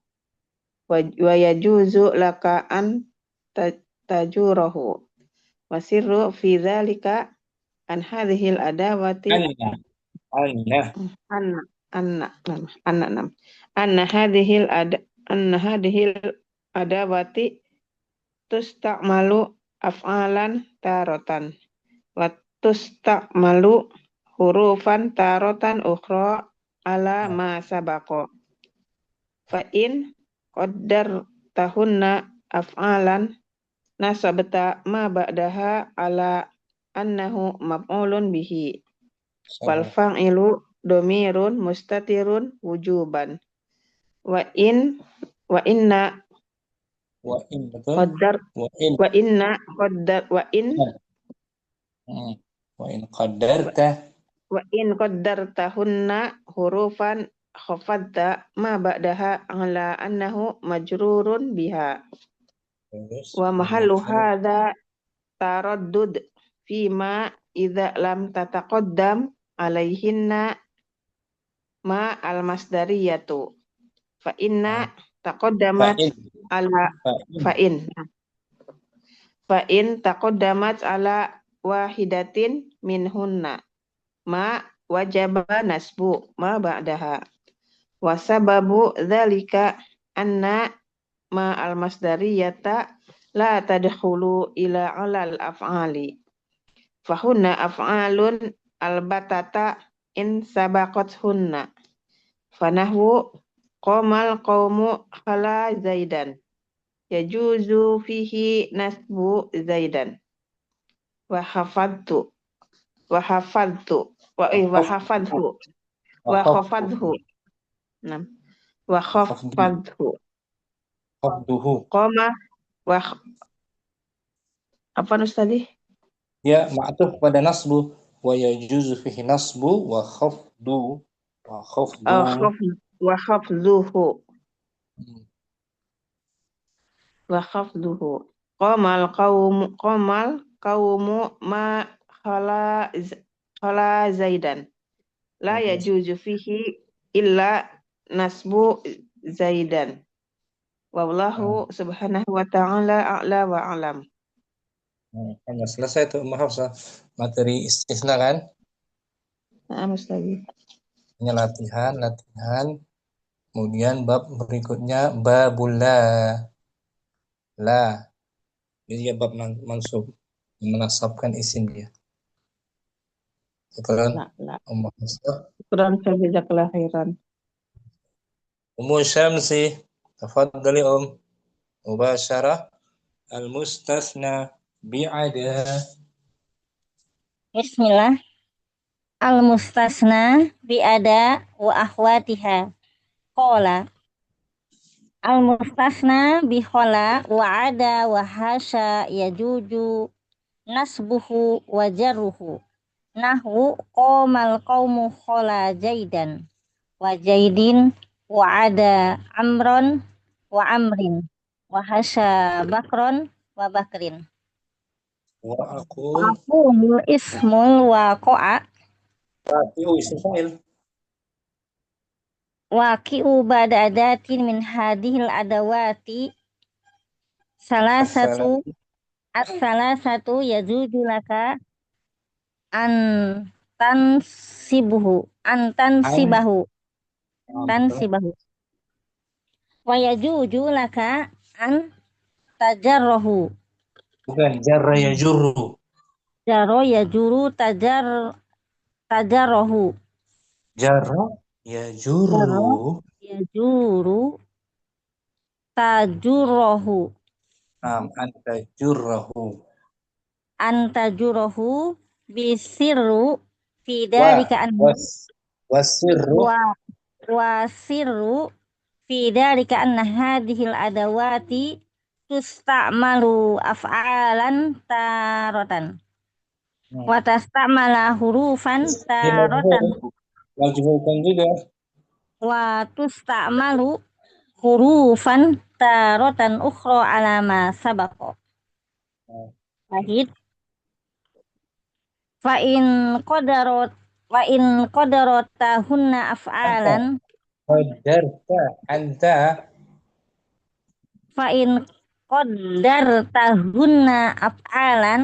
wa yajuzu laka an tajurahu wasirru fi dzalika an hadhil adawati Anna. anna hadhil adawati tusta'malu af'alan tarotan wa tusta'malu hurufan tarotan ukhra ala ma sabaqa fa in qaddartahunna af'alan nasabta ma ba'daha ala annahu maf'ulun bihi wal fa'ilu domirun mustatirun wujuban wa inna Wa in betul. qaddar Wa in. wa inna qaddar wa in Wa in qaddarta. wa in qaddartahunna hurufan khafadta ma ba'daha ala annahu majrurun biha Terus, wa mahallu hadha taraddud fima idza lam tataqaddam alaihinna ma al-masdariyatu fa inna taqaddamat ala fa in taqaddamat ala wahidatin minhunna ma wajaba nasbu ma ba'daha wa sababu dzalika anna ma al-masdariyata la tadkhulu ila alal af'ali fahunna af'alun albatata in sabaqathunna fanahwu qamal qaumu khala zaidan yajuzu fihi nasbu zaidan wa hafadtu wa hafadtu wa hafadhu wa khafadhu nam wa khafadhu khafduhu. qama wa apa tadi? Ya, ma'tuf pada nasbu wa yajuzu fihi nasbu wa khafdu wa khafdu. Wa khafduhu wa khafduhu qamal qaumu ma khala zaidan la yajuzu fihi illa nasbu zaidan wallahu subhanahu wa ta'ala a'la wa alam. Selesai tuh maaf materi istisna kan? Ustaz. Ini latihan. Kemudian bab berikutnya babul la. Ini bab mansub, menasabkan isim dia. Sekarang Ummu Hafsah. Kurang jazakallahu khairan. Ummu Syamsi, tafadhali mubasyarah al-mustasna bi'ada. Bismillah. Al-mustasna bi'ada wa akhwatiha. Qala al-mustasna bi khala wa ada wa hasya yajuju nasbuhu wa jarruhu. Nahwu qomal qaumu khola jaidan wa jaidin wa ada amron wa amrin wa hasya bakron wa bakrin. Wa aqul Aqul ismul waqa'a waqi'u isim fa'il. waqi'u ba'da adatin min hadhil adawati salasatu as-salasatu yajuju laka an tansibahu wa yajuju laka an tajarrahu Bukan jarra yajurru. jaro yajuru tajarrahu Jarra jaro yajurru. yajuru tajurrahu Anta jurrahu. antajurahu bisirru fi Wa dalika an wasirru. wa wasirru fi dalika anna hadhil adawati tusta'malu af'alan taratan wa tastamala hurufan taratan Wajib hukum juga. wa tusta'malu hurufan taratan ukhra ala ma sabaqa. Wahid fa in qadarotahunna af'alan Qadarta anta. fa in qadartahunna af'alan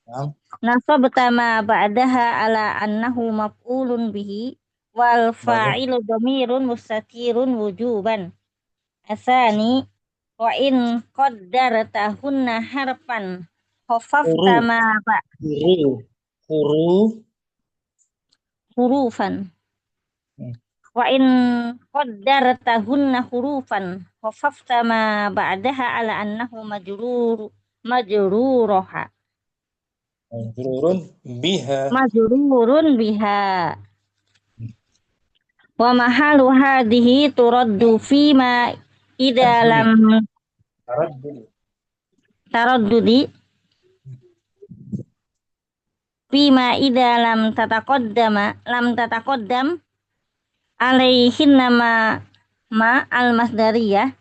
Naam. nasabta ma ba'daha ala annahu maf'ulun bihi wal fa'ilu dhamirun mustatirun wujuban. Asani wa in qaddartahunna harfan khafafta ma hurufan wa in qaddartahunna hurufan khafafta ma ba'daha ala annahu majruroha majrurun biha wa mahalu hadhihi turaddu fima idza lam taraddudi fima idza lam tataqaddam alaihin nama al masdariyah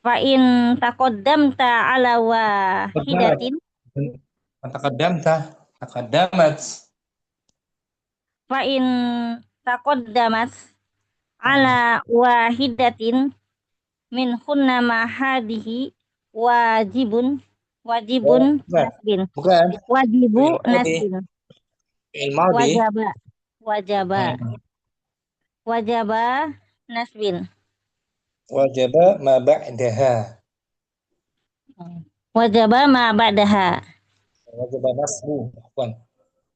fa in taqaddamta ala wahidatin Taqaddamat. fa in taqaddamat ala wahidatin min hunna ma hadhihi wajibun nasbin. Bukan. Wajibu nasbin. Ilmadi. Wajaba nasbin. Wajaba ma ba'daha. Wajaba ma ba'daha. Wajaba nasbu. Bukan.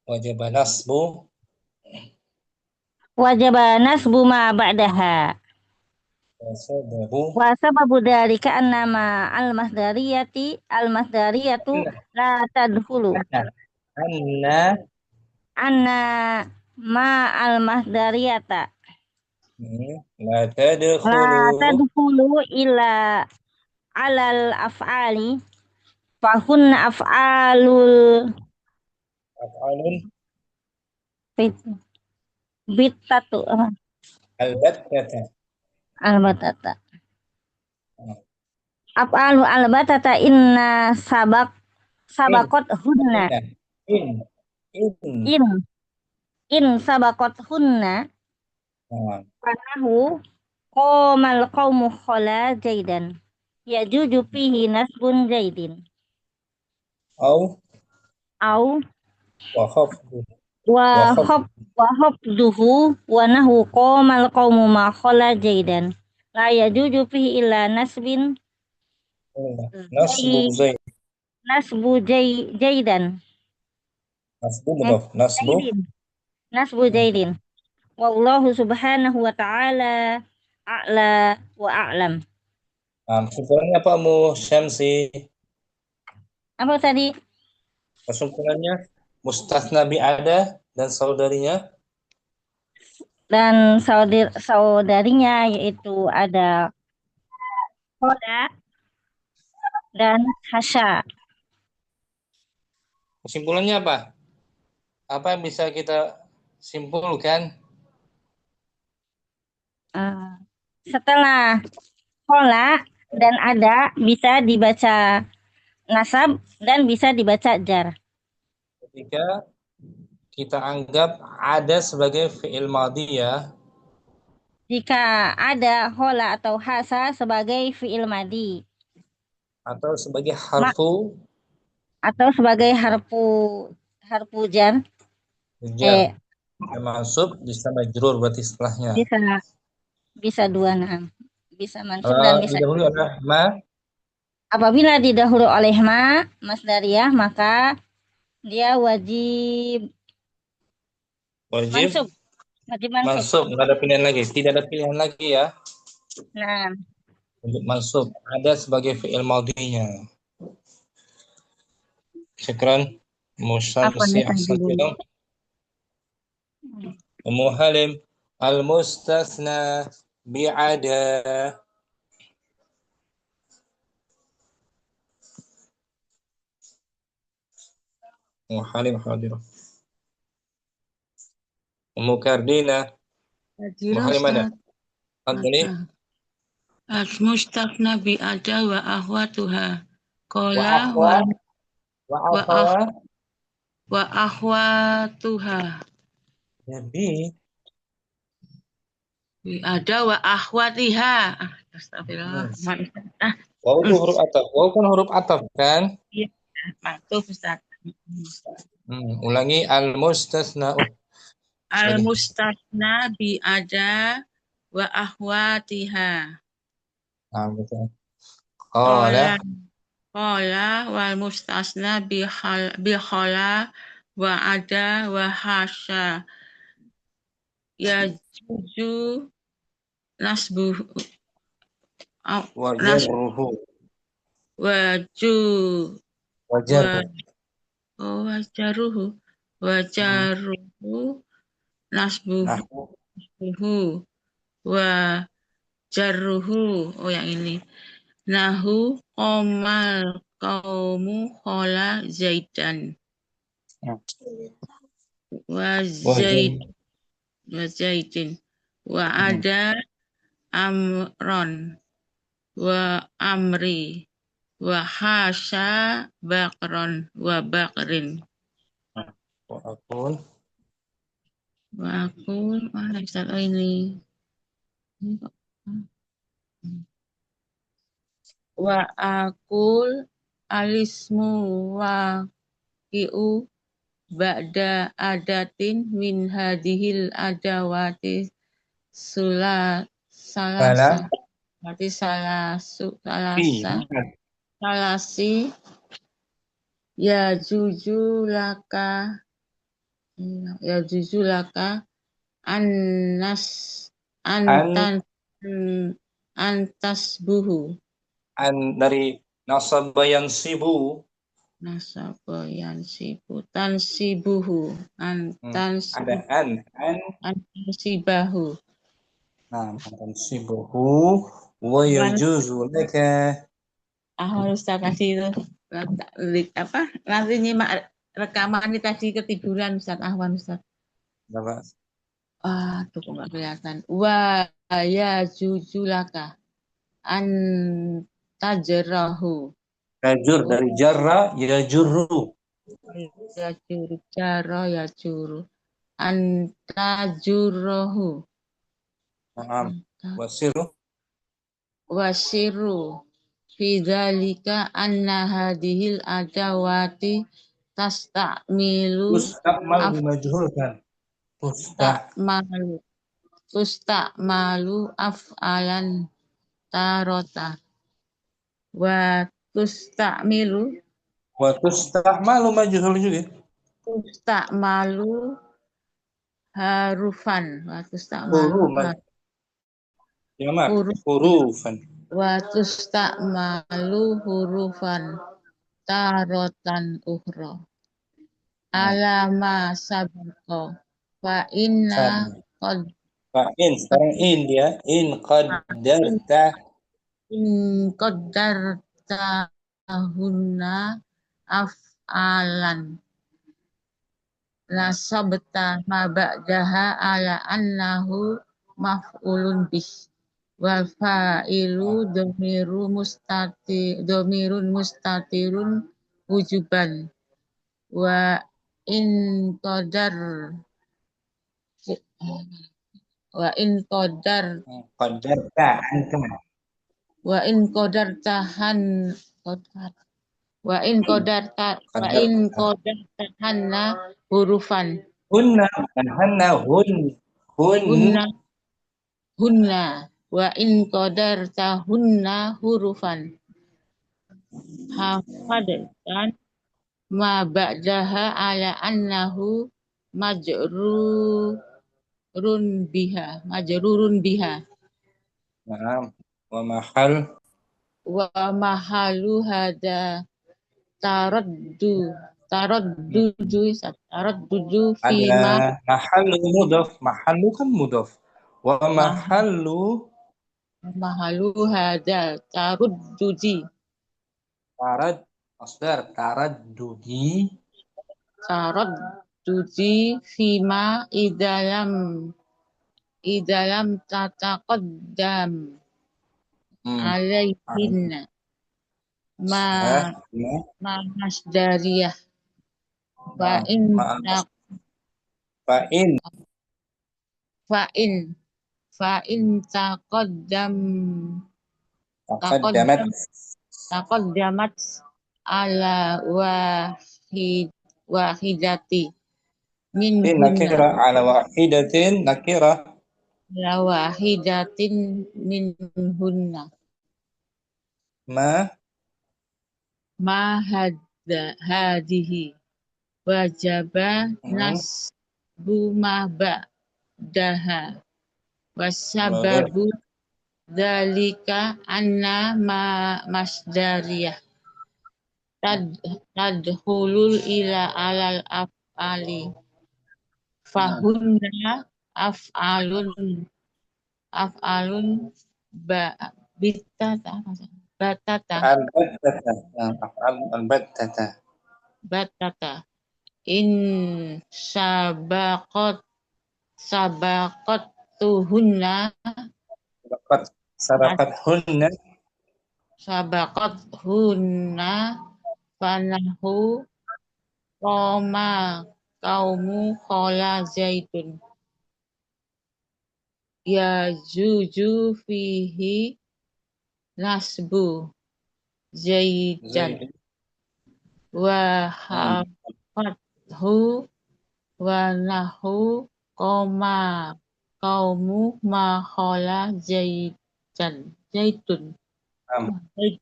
Wajaba nasbu. Wajaba nasbu ma ba'daha. Wa sababu dzalika annama al-masdariyatu la tadkhulu. Anna ma al-masdariyata la tadkhulu illa alal af'ali fahunna af'alun bittatu albatata af'alu albatata inna sabaqat hunna in sabaqat hunna panahu qomal qaumu khola jaidan yajuju fihi nasbun jaidin au wa khafduhu wa nahu qomal qaumu ma khola jaidan la yajuju fihi illa nasbin nasbu jaidan nasbu jaidin wallahu subhanahu wa ta'ala a'la wa a'lam. Kesimpulannya apa Syamsi? Apa tadi? Kesimpulannya mustasna bi ada dan saudarinya? Dan saudarinya yaitu ada khola dan hasya. Kesimpulannya apa? Apa yang bisa kita simpulkan? Setelah kola dan ada bisa dibaca nasab dan bisa dibaca jar. Ketika kita anggap ada sebagai fi'il madhi ya. Jika ada hola atau hasa sebagai fi'il madi Atau sebagai harfu atau sebagai harfu jar, jar. Mansub bisa majrur berarti setelahnya. bisa dua bisa mansub dan bisa. Didahului oleh ma. Apabila didahului oleh ma masdariyah maka dia wajib mansub. Wajib mansub. Mansub, nggak ada pilihan lagi. Tidak ada pilihan lagi ya. Nah, Untuk mansub ada sebagai fi'il madhinya. Syukran. Musyamsi ahsantum. Ummu Halim al-mustasna bi'ada. Ummu Halim hadirah. Ummu Kardina. Ummu Halim ada. Antoni. Al-mustafna bi'ada wa ahwatuha. Qala wa ahwatuha. Jadi Bi'ada wa ahwatiha. Astagfirullah. Waw itu huruf ataf. Waw kan huruf ataf kan? Iya, maktub Ustaz. Ulangi al-mustasna. Al-mustasna bi'ada wa ahwatiha. Nah, betul. Qala wal mustasna bi khala wa ada wa hasya ya juju nasbuh wajarruhu nasbuhu wa jarruhu. Oh yang ini. Nahu qomal qaumu khola zaidan wa zaidin wa ada amron wa amri wa hasya bakron wa bakrin wa akun ini wa akul alismu wa ki'u ba'da adatin min hadihil adawati salasi ya juju laka antasbuhu dari nasaba yansibu tansibuhu ada antansibahu. Nah, tansibuhu wa yajuzu laka. Harus kasih itu apa? Nanti nyimak rekaman ini tadi ketiduran Ustaz Ahwan Ustaz. Berapa? Tuh kok nggak kelihatan. Wa ya jujulaka an tajrahu. Tajur dari jarra ya jurru. Ya juru jarra ya juru. An tajurahu. Wasiru fi dzalika anna hadhil adawati tusta'malu af'alan tarota wa tusta'malu majhul juga. Tusta'malu harufan wa tusta'malu hurufan wa tusta'malu hurufan tarotan ukhra alama sabqa fa inna sekarang dia in qaddarta hunna af'alan nasabta ma ba'daha ala annahu maf'ulun bih. Wal fa'ilu domirun mustatirun wujuban. Wa in qadar wa in qadar Qadarta antum. wa in qadar tahan wa in qadar tahanna hurufan Hunna bukan hanna hunna hunna wa in qadar tahunna hurufan hafadkan ma ba'daha ala annahu majrurun biha Naam. Wa mahal wa mahalu hada taraddudu ada fima mahallu mudhaf. Mahallu kan mudhaf. Wa mahallu mahalu hada taruddudi tarad masdar taraddudi fima idalam tataqaddam alaihinna ma masdariyah fa in taqaddamat ala wahidati min nakira ala wahidatin nakira la wahidatin min hunna ma hadihi wajaba nasbu ma ba'daha wasababu dalika anna ma masdariyah tadkhulul ila alal af'ali fahunna af'alun batata in sabaqat tuhunna sabaqat hunna fanahu qoma kaumu khola zaitun ya juju fihi nasbu zaitan wa hafathu wa nahu qoma kaumu ma khola zaitun.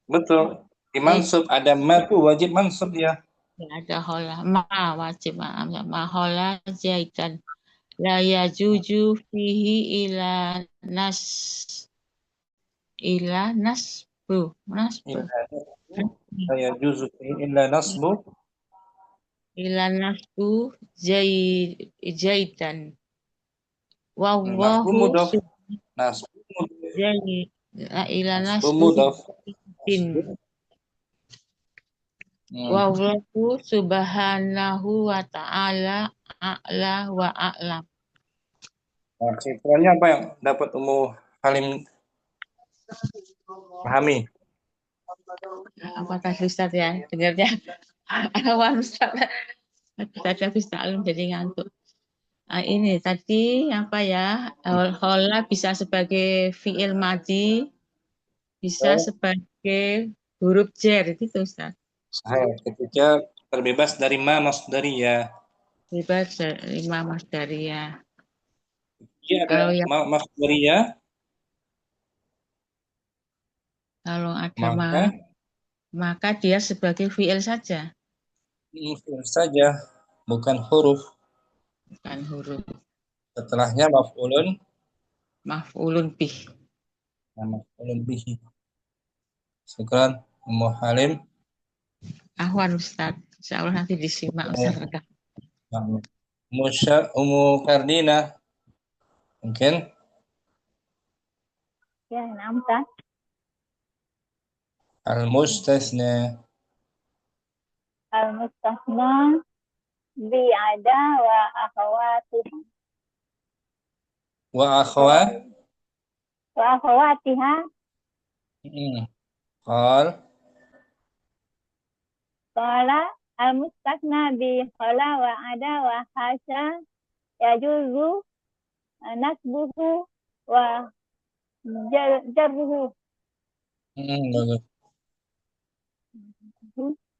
Betul. Di mansub ada ma tuh wajib mansub ya. Ada hola ma wajib ma hola zaitan la yajuju fihi ila nasbu La yajuzu fihi illa nasbu ila nasbu zaitan wallahu mudhaf ila nasbu nasbu mudhaf wallahu subhanahu wa ta'ala a'la wa a'lam. Nah, kesimpulannya apa yang dapat Ummu Halim pahami? Apa tadi Ustaz ya? Dengarnya awan Ustaz. Tadi habis taklum jadi ngantuk. Nah, ini tadi apa ya? Hola bisa sebagai fi'il madhi, bisa sebagai huruf jar gitu Ustaz. Saya ketika terbebas dari ma masdariyah. Bebas dari ma masdariyah. Iya, Kalau yang masdariyah. Kalau ada maka dia sebagai fi'il saja. Fi'il saja, bukan huruf. Bukan huruf. Setelahnya maf'ulun bih. Maf'ulun bihi. Syukran Ummu Halim. Ahwan Ustaz. Insyaallah nanti disimak Ustaz. Ummu Kardina. Mungkin? Ya, na'am Ustaz. Al-mustasna. Al-mustasna bi'ada wa akhawatiha Wa akhwat. wa akhawatiha Qal. qala al-mustasna bi qala wa ada wa hasya yajuzu nasbuhu wa jarruhu Bagus.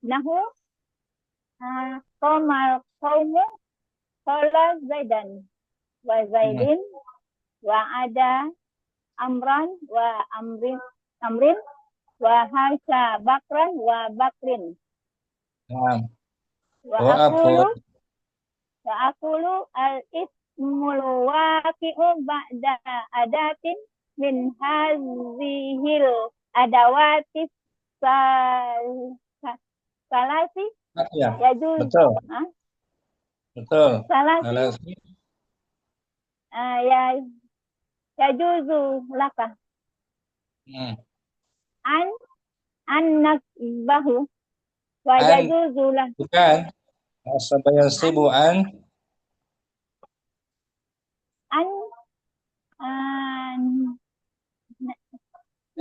nahu qamal qaumu qala zaidan wa zaidin wa ada amran wa amrin wa hasya bakran wa bakrin Naam. wa Wa aqulu aqul. al-ismul waqi'u ba'da adatin min hazihil adawati salasi Ya, yajuz betul. Betul. salasi Alasi. ya yajuzu laka an nasbahu wa An. yajuzu laka Bukan. Nasaba yansibu an. an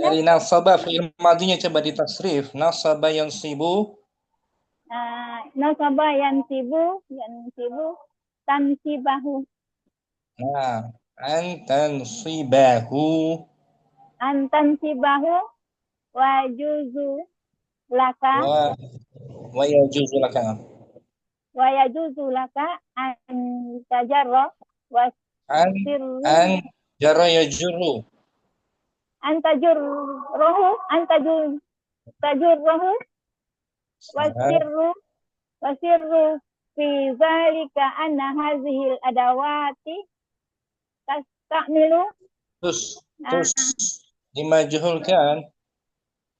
Dari nasaba fi'il madinya coba ditasrif. Nasaba yansibu. nasaba yansibu tansibahu Nah, an tansibahu. an tansibahu wa juzu laka Wa yajuzu laka. wa yajuzu laka an tajarra wa An sirru jara yajuru. an tajurruhu wa sirru fi zalika anna hadhihi al-adawati tastamilu Terus dimajhulkan.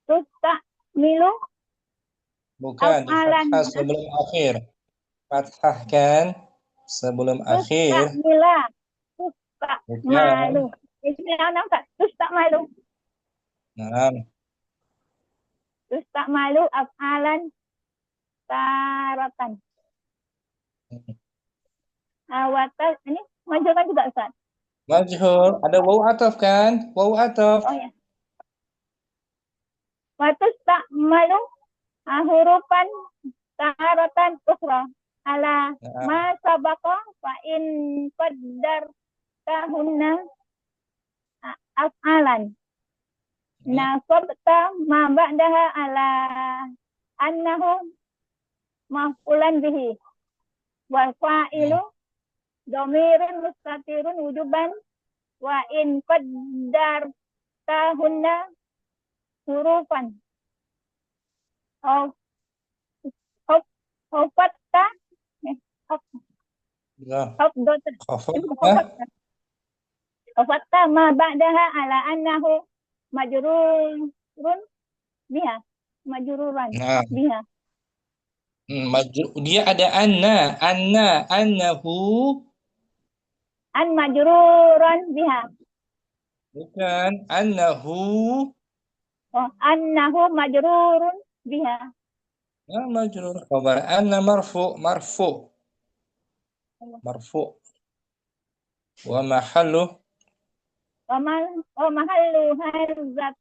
tastamilu Bukan, di af'alan fathah sebelum akhir. Fathahkan sebelum akhir. tustamalu tustamalu Nah, tustamalu af'alan taratan awatas ini majukan juga Ustaz. majhul. Ada waw ataf kan? Waw ataf. Oh ya. Wa tustamalu hurufan taratan ukhra ala ma sabaqa fa in qaddartahunna af'alan nasabta ma ba'daha ala annahu maf'ulan bihi wal fa'ilu dhamirun mustatirun wujuban wa in qaddartahunna hurufan Hofatta Hofatta ma ba'daha ala annahu majrurun biha majruran biha Dia ada annahu an majruran biha bukan annahu annahu majrurun biha majrur khabar anna marfu wa mahallu harzat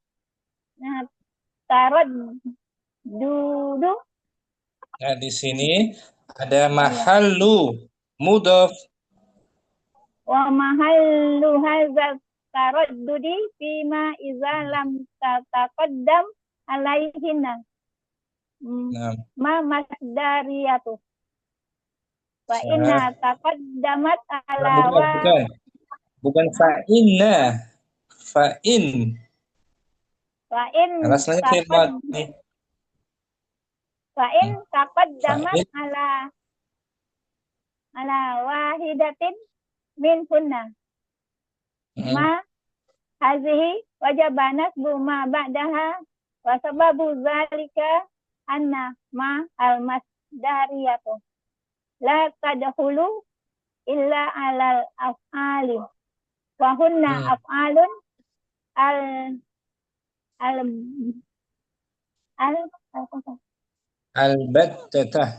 taraddudu. Nah, di sini ada mahallu mudhaf wa mahallu harzat taraddudi fima iza lam tataqaddam alaihinna ma masdariyatu wa inna taqaddamat ala bukan fa'inna fa'in taqaddamat ala wahidatin min kunna ma hazihi wajaba nasbu ma ba'daha wa sababu zalika anna ma al-masdariyatu la tadkhulu illa alal af'ali wa hunna af'alun al-battah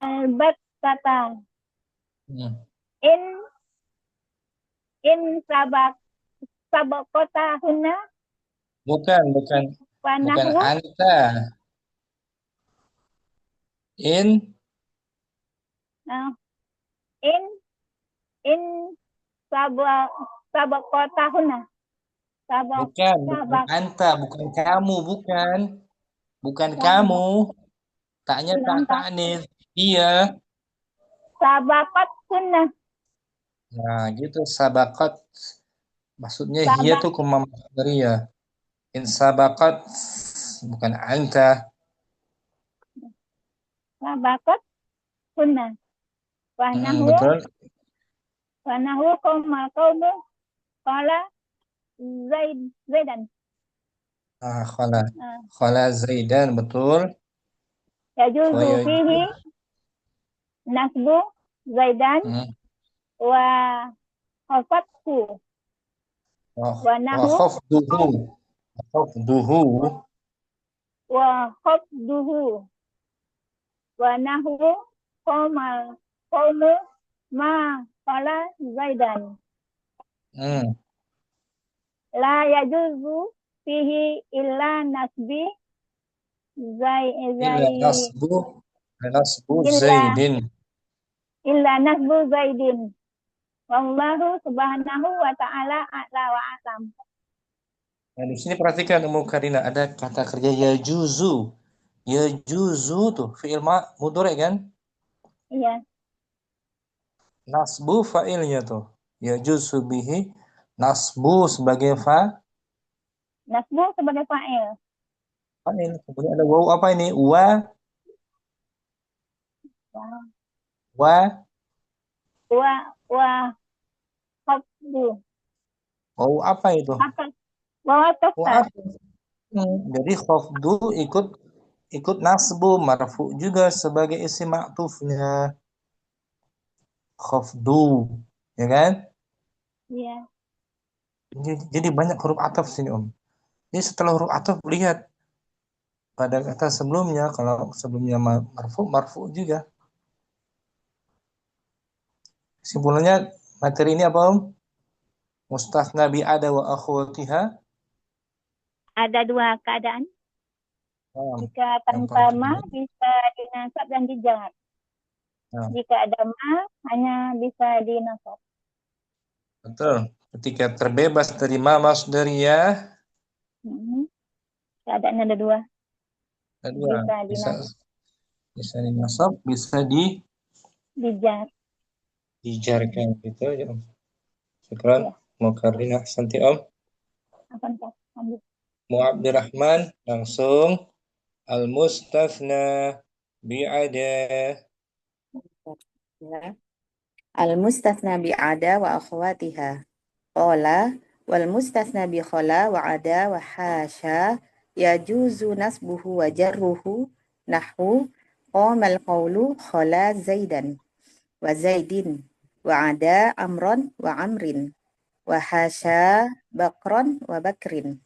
albattata. Hmm. In sabaqatahunna Bukan wa nahwu anta. In uh, in in sabaqatahunna bukan sabaq anta, bukan kamu, bukan sabaq kamu. Taknya tak bilang tak taknis. Iya. sabaqathunna Nah, gitu sabakat. Maksudnya hia sabaq tuh koma masdariyah. In sabakat bukan anta. sabaqathunna wa nahwu Betul. qaumu qala zaidan Ah, uh, khala Zaidan betul. yajuzu Faya fihi nasbu zaidan hmm. wa khafathu wa Wa nahwu khafduhu. Khafduhu. wa khafduhu wa nahwu qaumu ma qala zaidan Hmm. la yajuzu fihi illa nasbi zai Illa zai nasbu illa Zaidin. nasbu zaidin wallahu subhanahu wa ta'ala a'la wa a'lam. Nah, di sini perhatikan Ummu Karina ada kata kerja yajuzu. Yajuzu tuh fi'il mudhari kan? Iya, Nasbu fa'ilnya tuh. Yajuzu bihi nasbu sebagai nasbu sebagai fa'il. fa'il. Kemudian ada waw apa ini? Wa Wa khafdu waw apa itu? apa wa Waw tafta apa? Jadi khafdu ikut nasbu marfu juga sebagai isim ma'tufnya. Khafdu, ya kan? iya Jadi banyak huruf ataf sini Om. Ini setelah huruf ataf lihat pada kata sebelumnya, kalau sebelumnya marfu juga. Kesimpulannya materi ini apa Om? Mustathna bi ada wa akhwatiha. ada dua keadaan Nah, jika yang tanpa ma pertama, bisa dinasab dan dijar nah, jika ada ma hanya bisa dinasab. betul. Ketika terbebas dari ma masdariyah, Keadaan ada dua kedua bisa bisa dinasab dinasab, bisa dijar dijarkan gitu ya Om. Syukran. ya Mau Karina Santi Om. apa nih lanjut. Mu Abdurrahman langsung al-mustathna bi'ada. Ya. Al-mustatsna bi'ada wa akhwatiha. Qala wal mustatsna bi khala wa ada wa hasya yajuzu nasbuhu wa jarruhu nahwu qamal qawlu khala zaidan wa zaidin wa ada amran wa amrin wa hasya bakran wa bakrin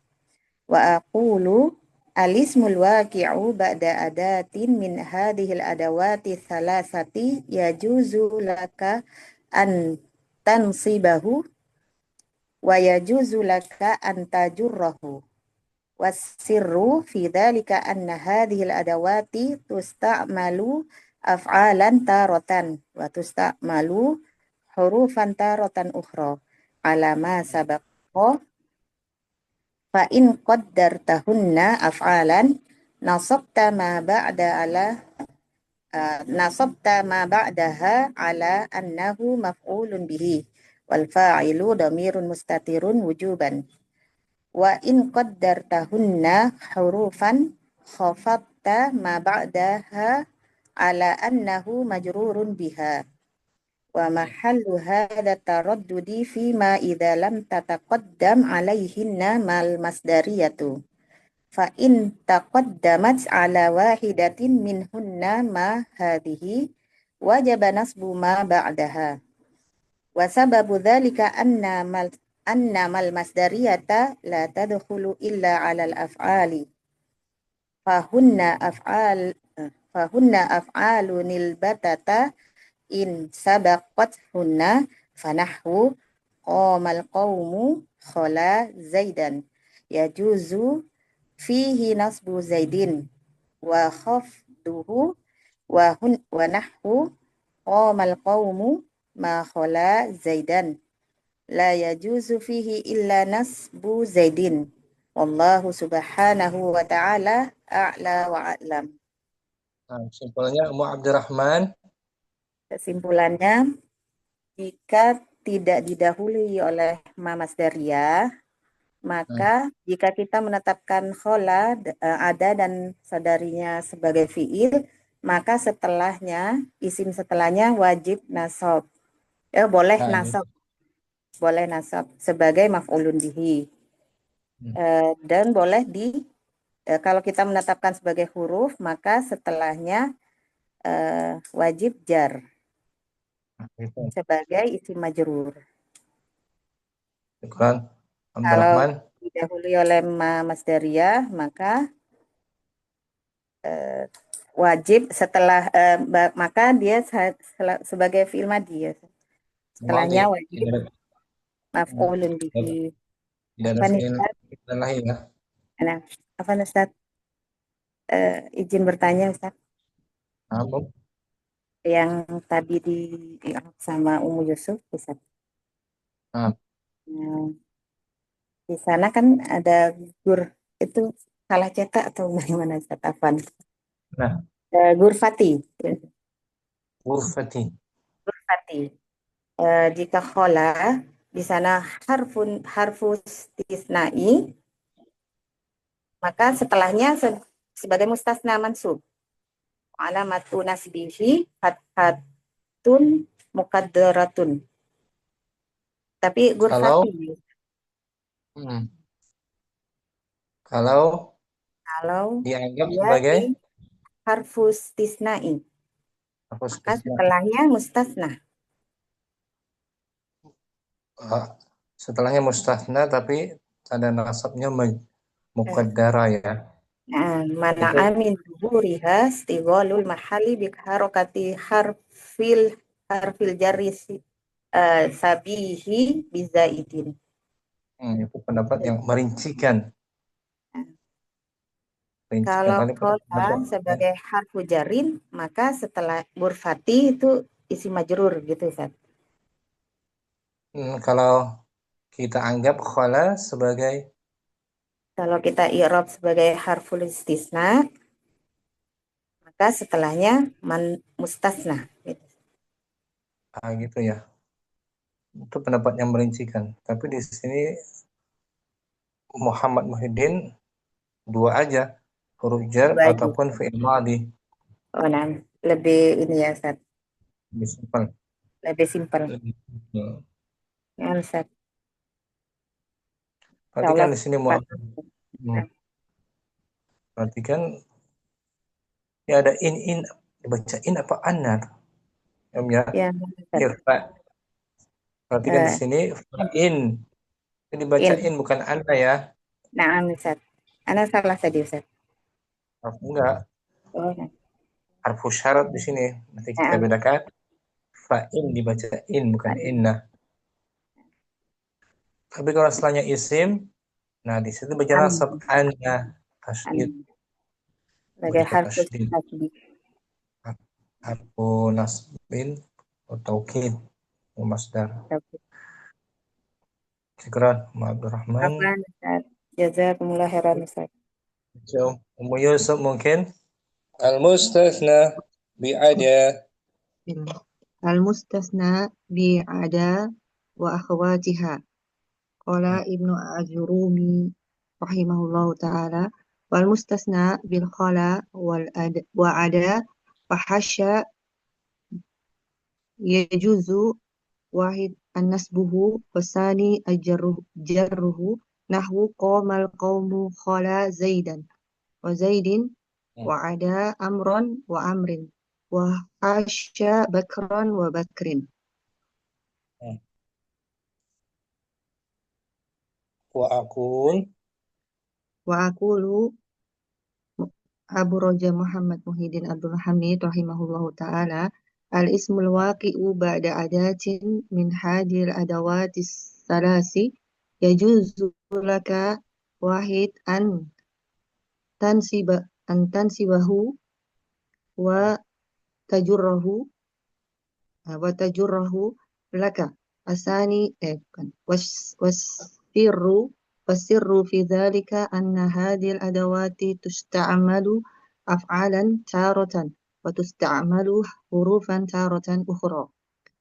wa aqulu alismul waqi'u ba'da adatin min hadhil adawati thalathati yajuzu laka an tansibahu wa yajuzu laka an tajurrahu wasirru fi dhalika anna hadhil adawati tusta'malu af'alan taratan wa tusta'malu hurufan taratan ukhra ala ma sabaqa fa in qaddartahunna af'alan nasabta ma ba'da ala nasabta ma ba'daha ala annahu maf'ulun bihi wal fa'ilu dhamirun mustatirun wujuban wa in qaddartahunna hurufan khafatta ma ba'daha ala annahu majrurun biha wa mahallu hadha taraddudi fima idza lam tataqaddam alaihinna mal masdariyatu fa in taqaddamat ala wahidatin minhunna ma hadhihi wajaba nasbu ma ba'daha wa sababu dzalika anna mal masdariyata la tadkhulu illa ala al af'ali fahunna fahunna af'alunil batata in sabaqat hunna fanahwu qamal qawmu khala zaidan yajuzu fihi nasbu zaidin wa khafduhu wa nahwu qamal qawmu ma khala zaidan la yajuzu fihi illa nasbu zaidin wallahu subhanahu wa ta'ala a'la wa a'lam. Nah, simpelnya Ummu Abdurrahman. Kesimpulannya, jika tidak didahului oleh ma masdariyah, maka jika kita menetapkan khola ada dan sadarinya sebagai fiil, maka setelahnya, isim setelahnya wajib nasab. Boleh nasab. Boleh nasab sebagai maf'ulun bihi. Dan boleh kalau kita menetapkan sebagai huruf, maka setelahnya wajib jar sebagai isim majrur. Syukran. Kalau didahului oleh ma masdariyah, maka wajib maka dia sebagai fi'il madhi. Setelahnya wajib maf'ulun bihi. Apa nih, Ustaz? Nah, apa nih, Ustaz? Izin bertanya, Ustaz. Yang tadi sama Ummu Yusuf, Ustaz. Di sana kan ada gur, itu salah cetak atau bagaimana, Ustaz Afan? Nah. Gurfati. Gurfati. Jika khola di sana harfu istisna'i, maka setelahnya sebagai mustasna mansub. Alamatu nasbihi fathatun muqaddaratun. Tapi gurfati. Kalau dianggap sebagai harfu istisna'i, maka setelahnya mustasna. Setelahnya mustasna tapi tanda nasabnya muqaddara ya. Mana'a min zuhuriha istighalul mahali bi harokati harfil jarri sabihi bizaidin. Itu pendapat yang merincikan. Kalau khola sebagai harfu jarin, maka setelah gurfati itu isi majrur gitu, Ustaz. Kalau kita anggap khola sebagai, kalau kita i'rab sebagai harful istisna, maka setelahnya mustasna. Gitu ya. Itu pendapat yang merincikan. Tapi di sini Muhammad Muhyiddin dua aja, huruf jar ataupun fi'il madhi. Nah, lebih ini ya, Ustaz. Lebih simpel. Ya, Ustaz. Perhatikan di sini perhatikan ini ada in dibaca in apa anar? Ya. Irfa. Perhatikan di sini in. Ini dibaca in bukan anna ya. Nah, Ustaz. Ana salah tadi, Ustaz. Enggak. Harfu syarat di sini. Nanti kita bedakan. Fa'in dibaca in bukan inna. Tapi kalau setelahnya isim, nah di situ baca nasab anna tasydid. Sebagai harfu tasydid. Harfu nasbin atau taukid masdar. Syukran, Abdurrahman. Jazakumullah khairan, Ustaz. Ummu Yusuf mungkin al-mustatsna bi'ada. Al-mustasna bi'ada wa akhwatiha. Qala Ibnu Ajurumi rahimahullahu ta'ala wal mustasna bil khala wa ada fahasya yajuzu wahid an-nasbuhu wasani jarruhu nahwu qamal qawmu khala zaidan wa zaidin wa ada amron wa amrin wa hasya bakran wa bakrin. Wa aqulu Abu Roja Muhammad Muhyiddin Abdul Hamid rahimahullahu ta'ala, al-ismul waqi'u ba'da adatin min hadil adawatis salasi yajuzu laka wahid tansibahu wa tajurrahu laka asani bukan wasirru fi dhalika anna hadhil adawati tusta'malu af'alan taratan wa tusta'malu hurufan taratan ukhra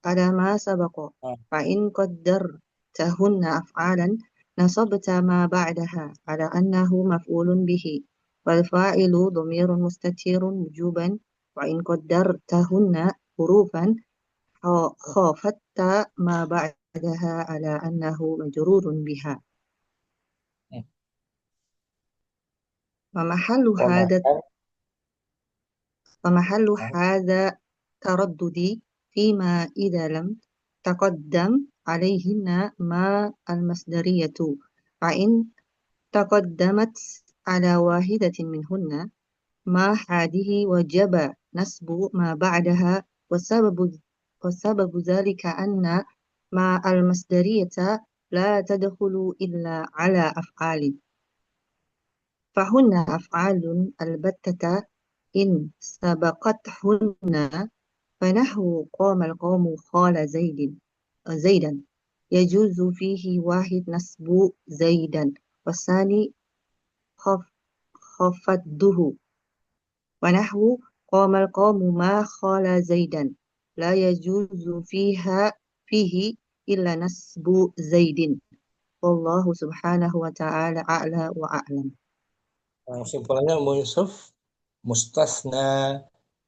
ala ma sabaqa fa in qaddartahunna af'alan nasabta ma ba'daha ala annahu maf'ulun bihi wal fa'ilu dhamirun mustatirun wujuban wa in qaddartahunna hurufan khafatta ma ba'daha ala annahu majrurun biha ومحل هذا ترددي فيما إذا لم تقدم عليهن ما المصدرية فإن تقدمت على واحدة منهن ما هذه وجب نصب ما بعدها وسبب ذلك أن ما المصدرية لا تدخل إلا على أفعال فهن أفعال البتة إن سبقتهن فنحو قام القوم خال زيدا يجوز فيه واحد نصب زيدا والثاني خفضه ونحو قام القوم ما خال زيدا لا يجوز فيه إلا نصب زيد والله سبحانه وتعالى أعلى وأعلم. Kesimpulannya Yusuf mustasna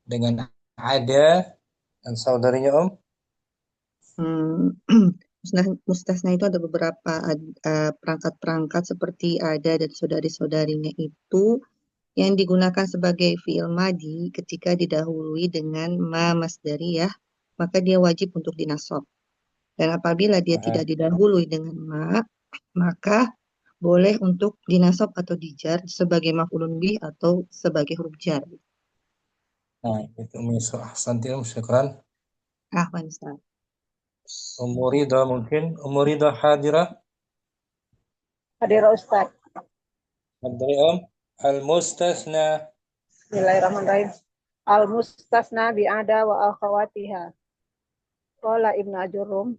dengan ada dan saudarinya Mustasna itu ada beberapa perangkat-perangkat seperti ada dan saudari-saudarinya itu yang digunakan sebagai fi'il madi ketika didahului dengan ma masdariyah, maka dia wajib untuk dinasab. Dan apabila dia tidak didahului dengan ma, maka boleh untuk dinasab atau dijar sebagai maf'ulun bih atau sebagai huruf jar. Nah, itu misal ahsantum syukran. Ahwan Ustaz. Umurida mungkin Umurida hadirah. Hadirah Ustaz. Hadirah al-mustasna. Bismillahirrahmanirrahim. Al-mustasna bi'ada wa akhawatiha. Qala Ibnu Ajurum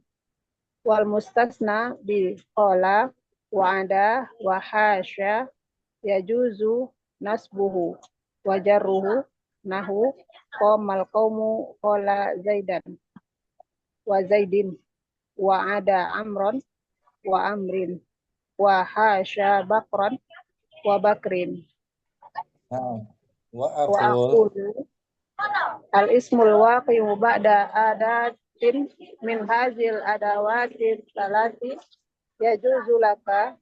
wal mustasna bi qala wa ada wa hasya yajuzu nasbuhu wa jarruhu nahu qamal qaumu qala zaidan wa zaidin wa ada amron wa amrin wa hasya bakran wa bakrin Wa wa aqul aqulu al ismul waqi'u ba'da adatin min hazil adawati salati yajuzu laka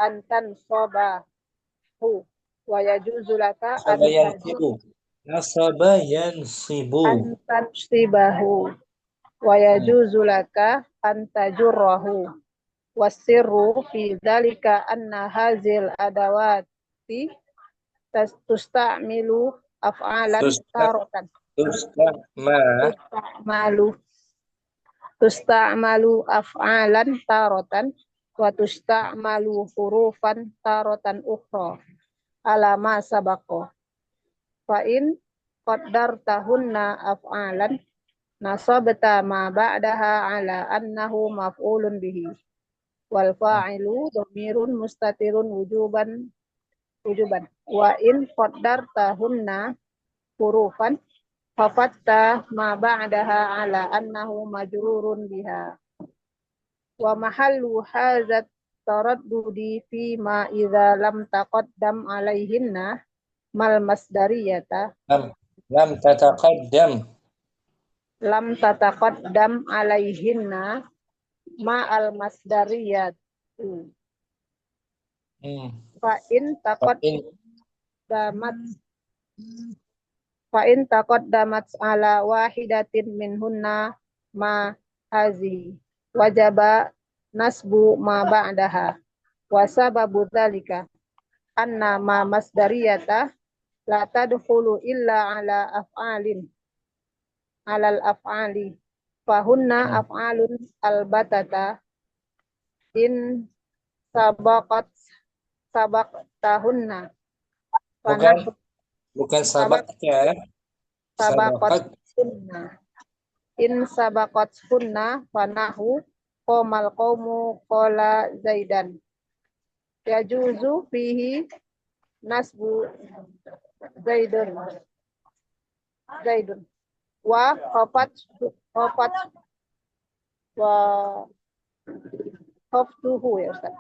antan sobahu wa yajuzu laka nasaba yansibu antan sibahu wa yajuzu laka antajurrahu wasirru fi dhalika anna hazil adawati tusta'milu af'alan taratan tusta'malu af'alan taratan wa tusta'malu hurufan taratan ukhra ala ma sabaqa fa in qaddartahunna af'alan nasabta ma ba'daha ala annahu maf'ulun bihi wal fa'ilu dhamirun mustatirun wujuban wa in qaddartahunna hurufan fafatta ma ba'daha ala annahu majrurun biha wa mahallu hadzat taraddudi fi ma idza lam taqaddam alaihinna mal masdariyata lam tataqaddam alaihinna ma al masdariyat fa in taqaddamat ala wahidatin minhunna ma hazihi wajaba nasbu ma ba'daha wa sababu dzalika anna ma masdariyata la tadkhulu illa alal af'ali fahunna af'alun albatata in sabaqtahunna Bukan sabaknya, sabakat. In sabaqathunna fanahu qomal qaumu qala zaidan yajuzu fihi nasbu zaidun wa khafduhu ya Ustaz.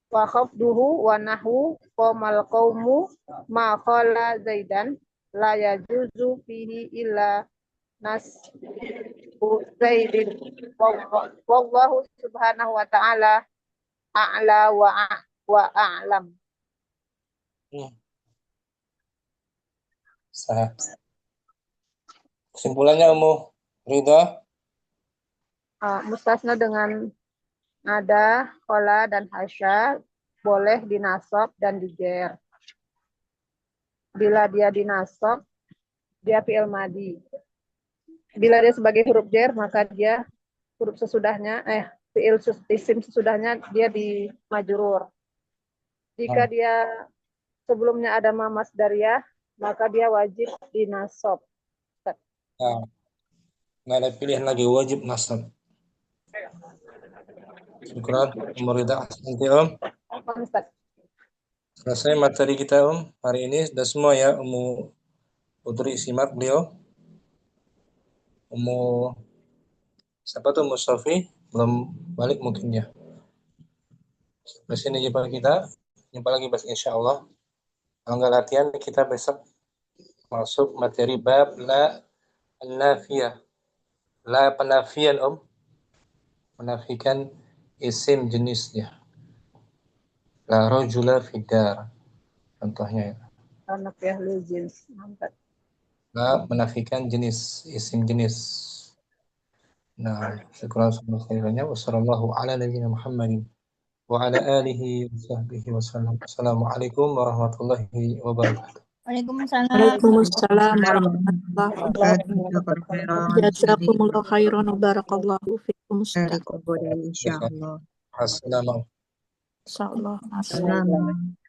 Wa khafduhu wa nahu qomal qaumu ma qala zaidan la yajuzu fihi illa nasbu zaidin wallahu subhanahu wa ta'ala a'la wa a'lam. Sah. Kesimpulannya Ummu Ridha, mustasna dengan nada, qola dan hasya boleh dinasab dan dijer. Bila dia dinasab, dia fi'il madi. Bila dia sebagai huruf jer, maka dia huruf sesudahnya, fi'il isim sesudahnya dia di majrur. Jika dia sebelumnya ada ma masdariyah, maka dia wajib dinasab. nggak ada pilihan lagi, wajib nasab. Syukran, Ummu Ridha. Nanti selesai materi kita hari ini sudah semua ya. Ummu Putri simak beliau. Ummu siapa tuh? Ummu Sofi belum balik mungkin ya. Di sini jumpa lagi besok insya Allah. Kalau nggak latihan kita besok masuk materi bab la nafiyah. La penafian menafikan isim jenisnya. La rajula fidar contohnya ya. La menafikan jenis isim jenis. Nah, syukur alhamdulillah. Wassallallahu ala nabiyyina Muhammadin wa ala alihi wa sahbihi wasallam. Assalamualaikum warahmatullahi wabarakatuh. Waalaikumsalam. Waalaikumsalam warahmatullahi wabarakatuh. Jazakumullahu khairan wa barakallahu fikum. Insyaallah. Assalamualaikum. Insyaallah. Assalamualaikum.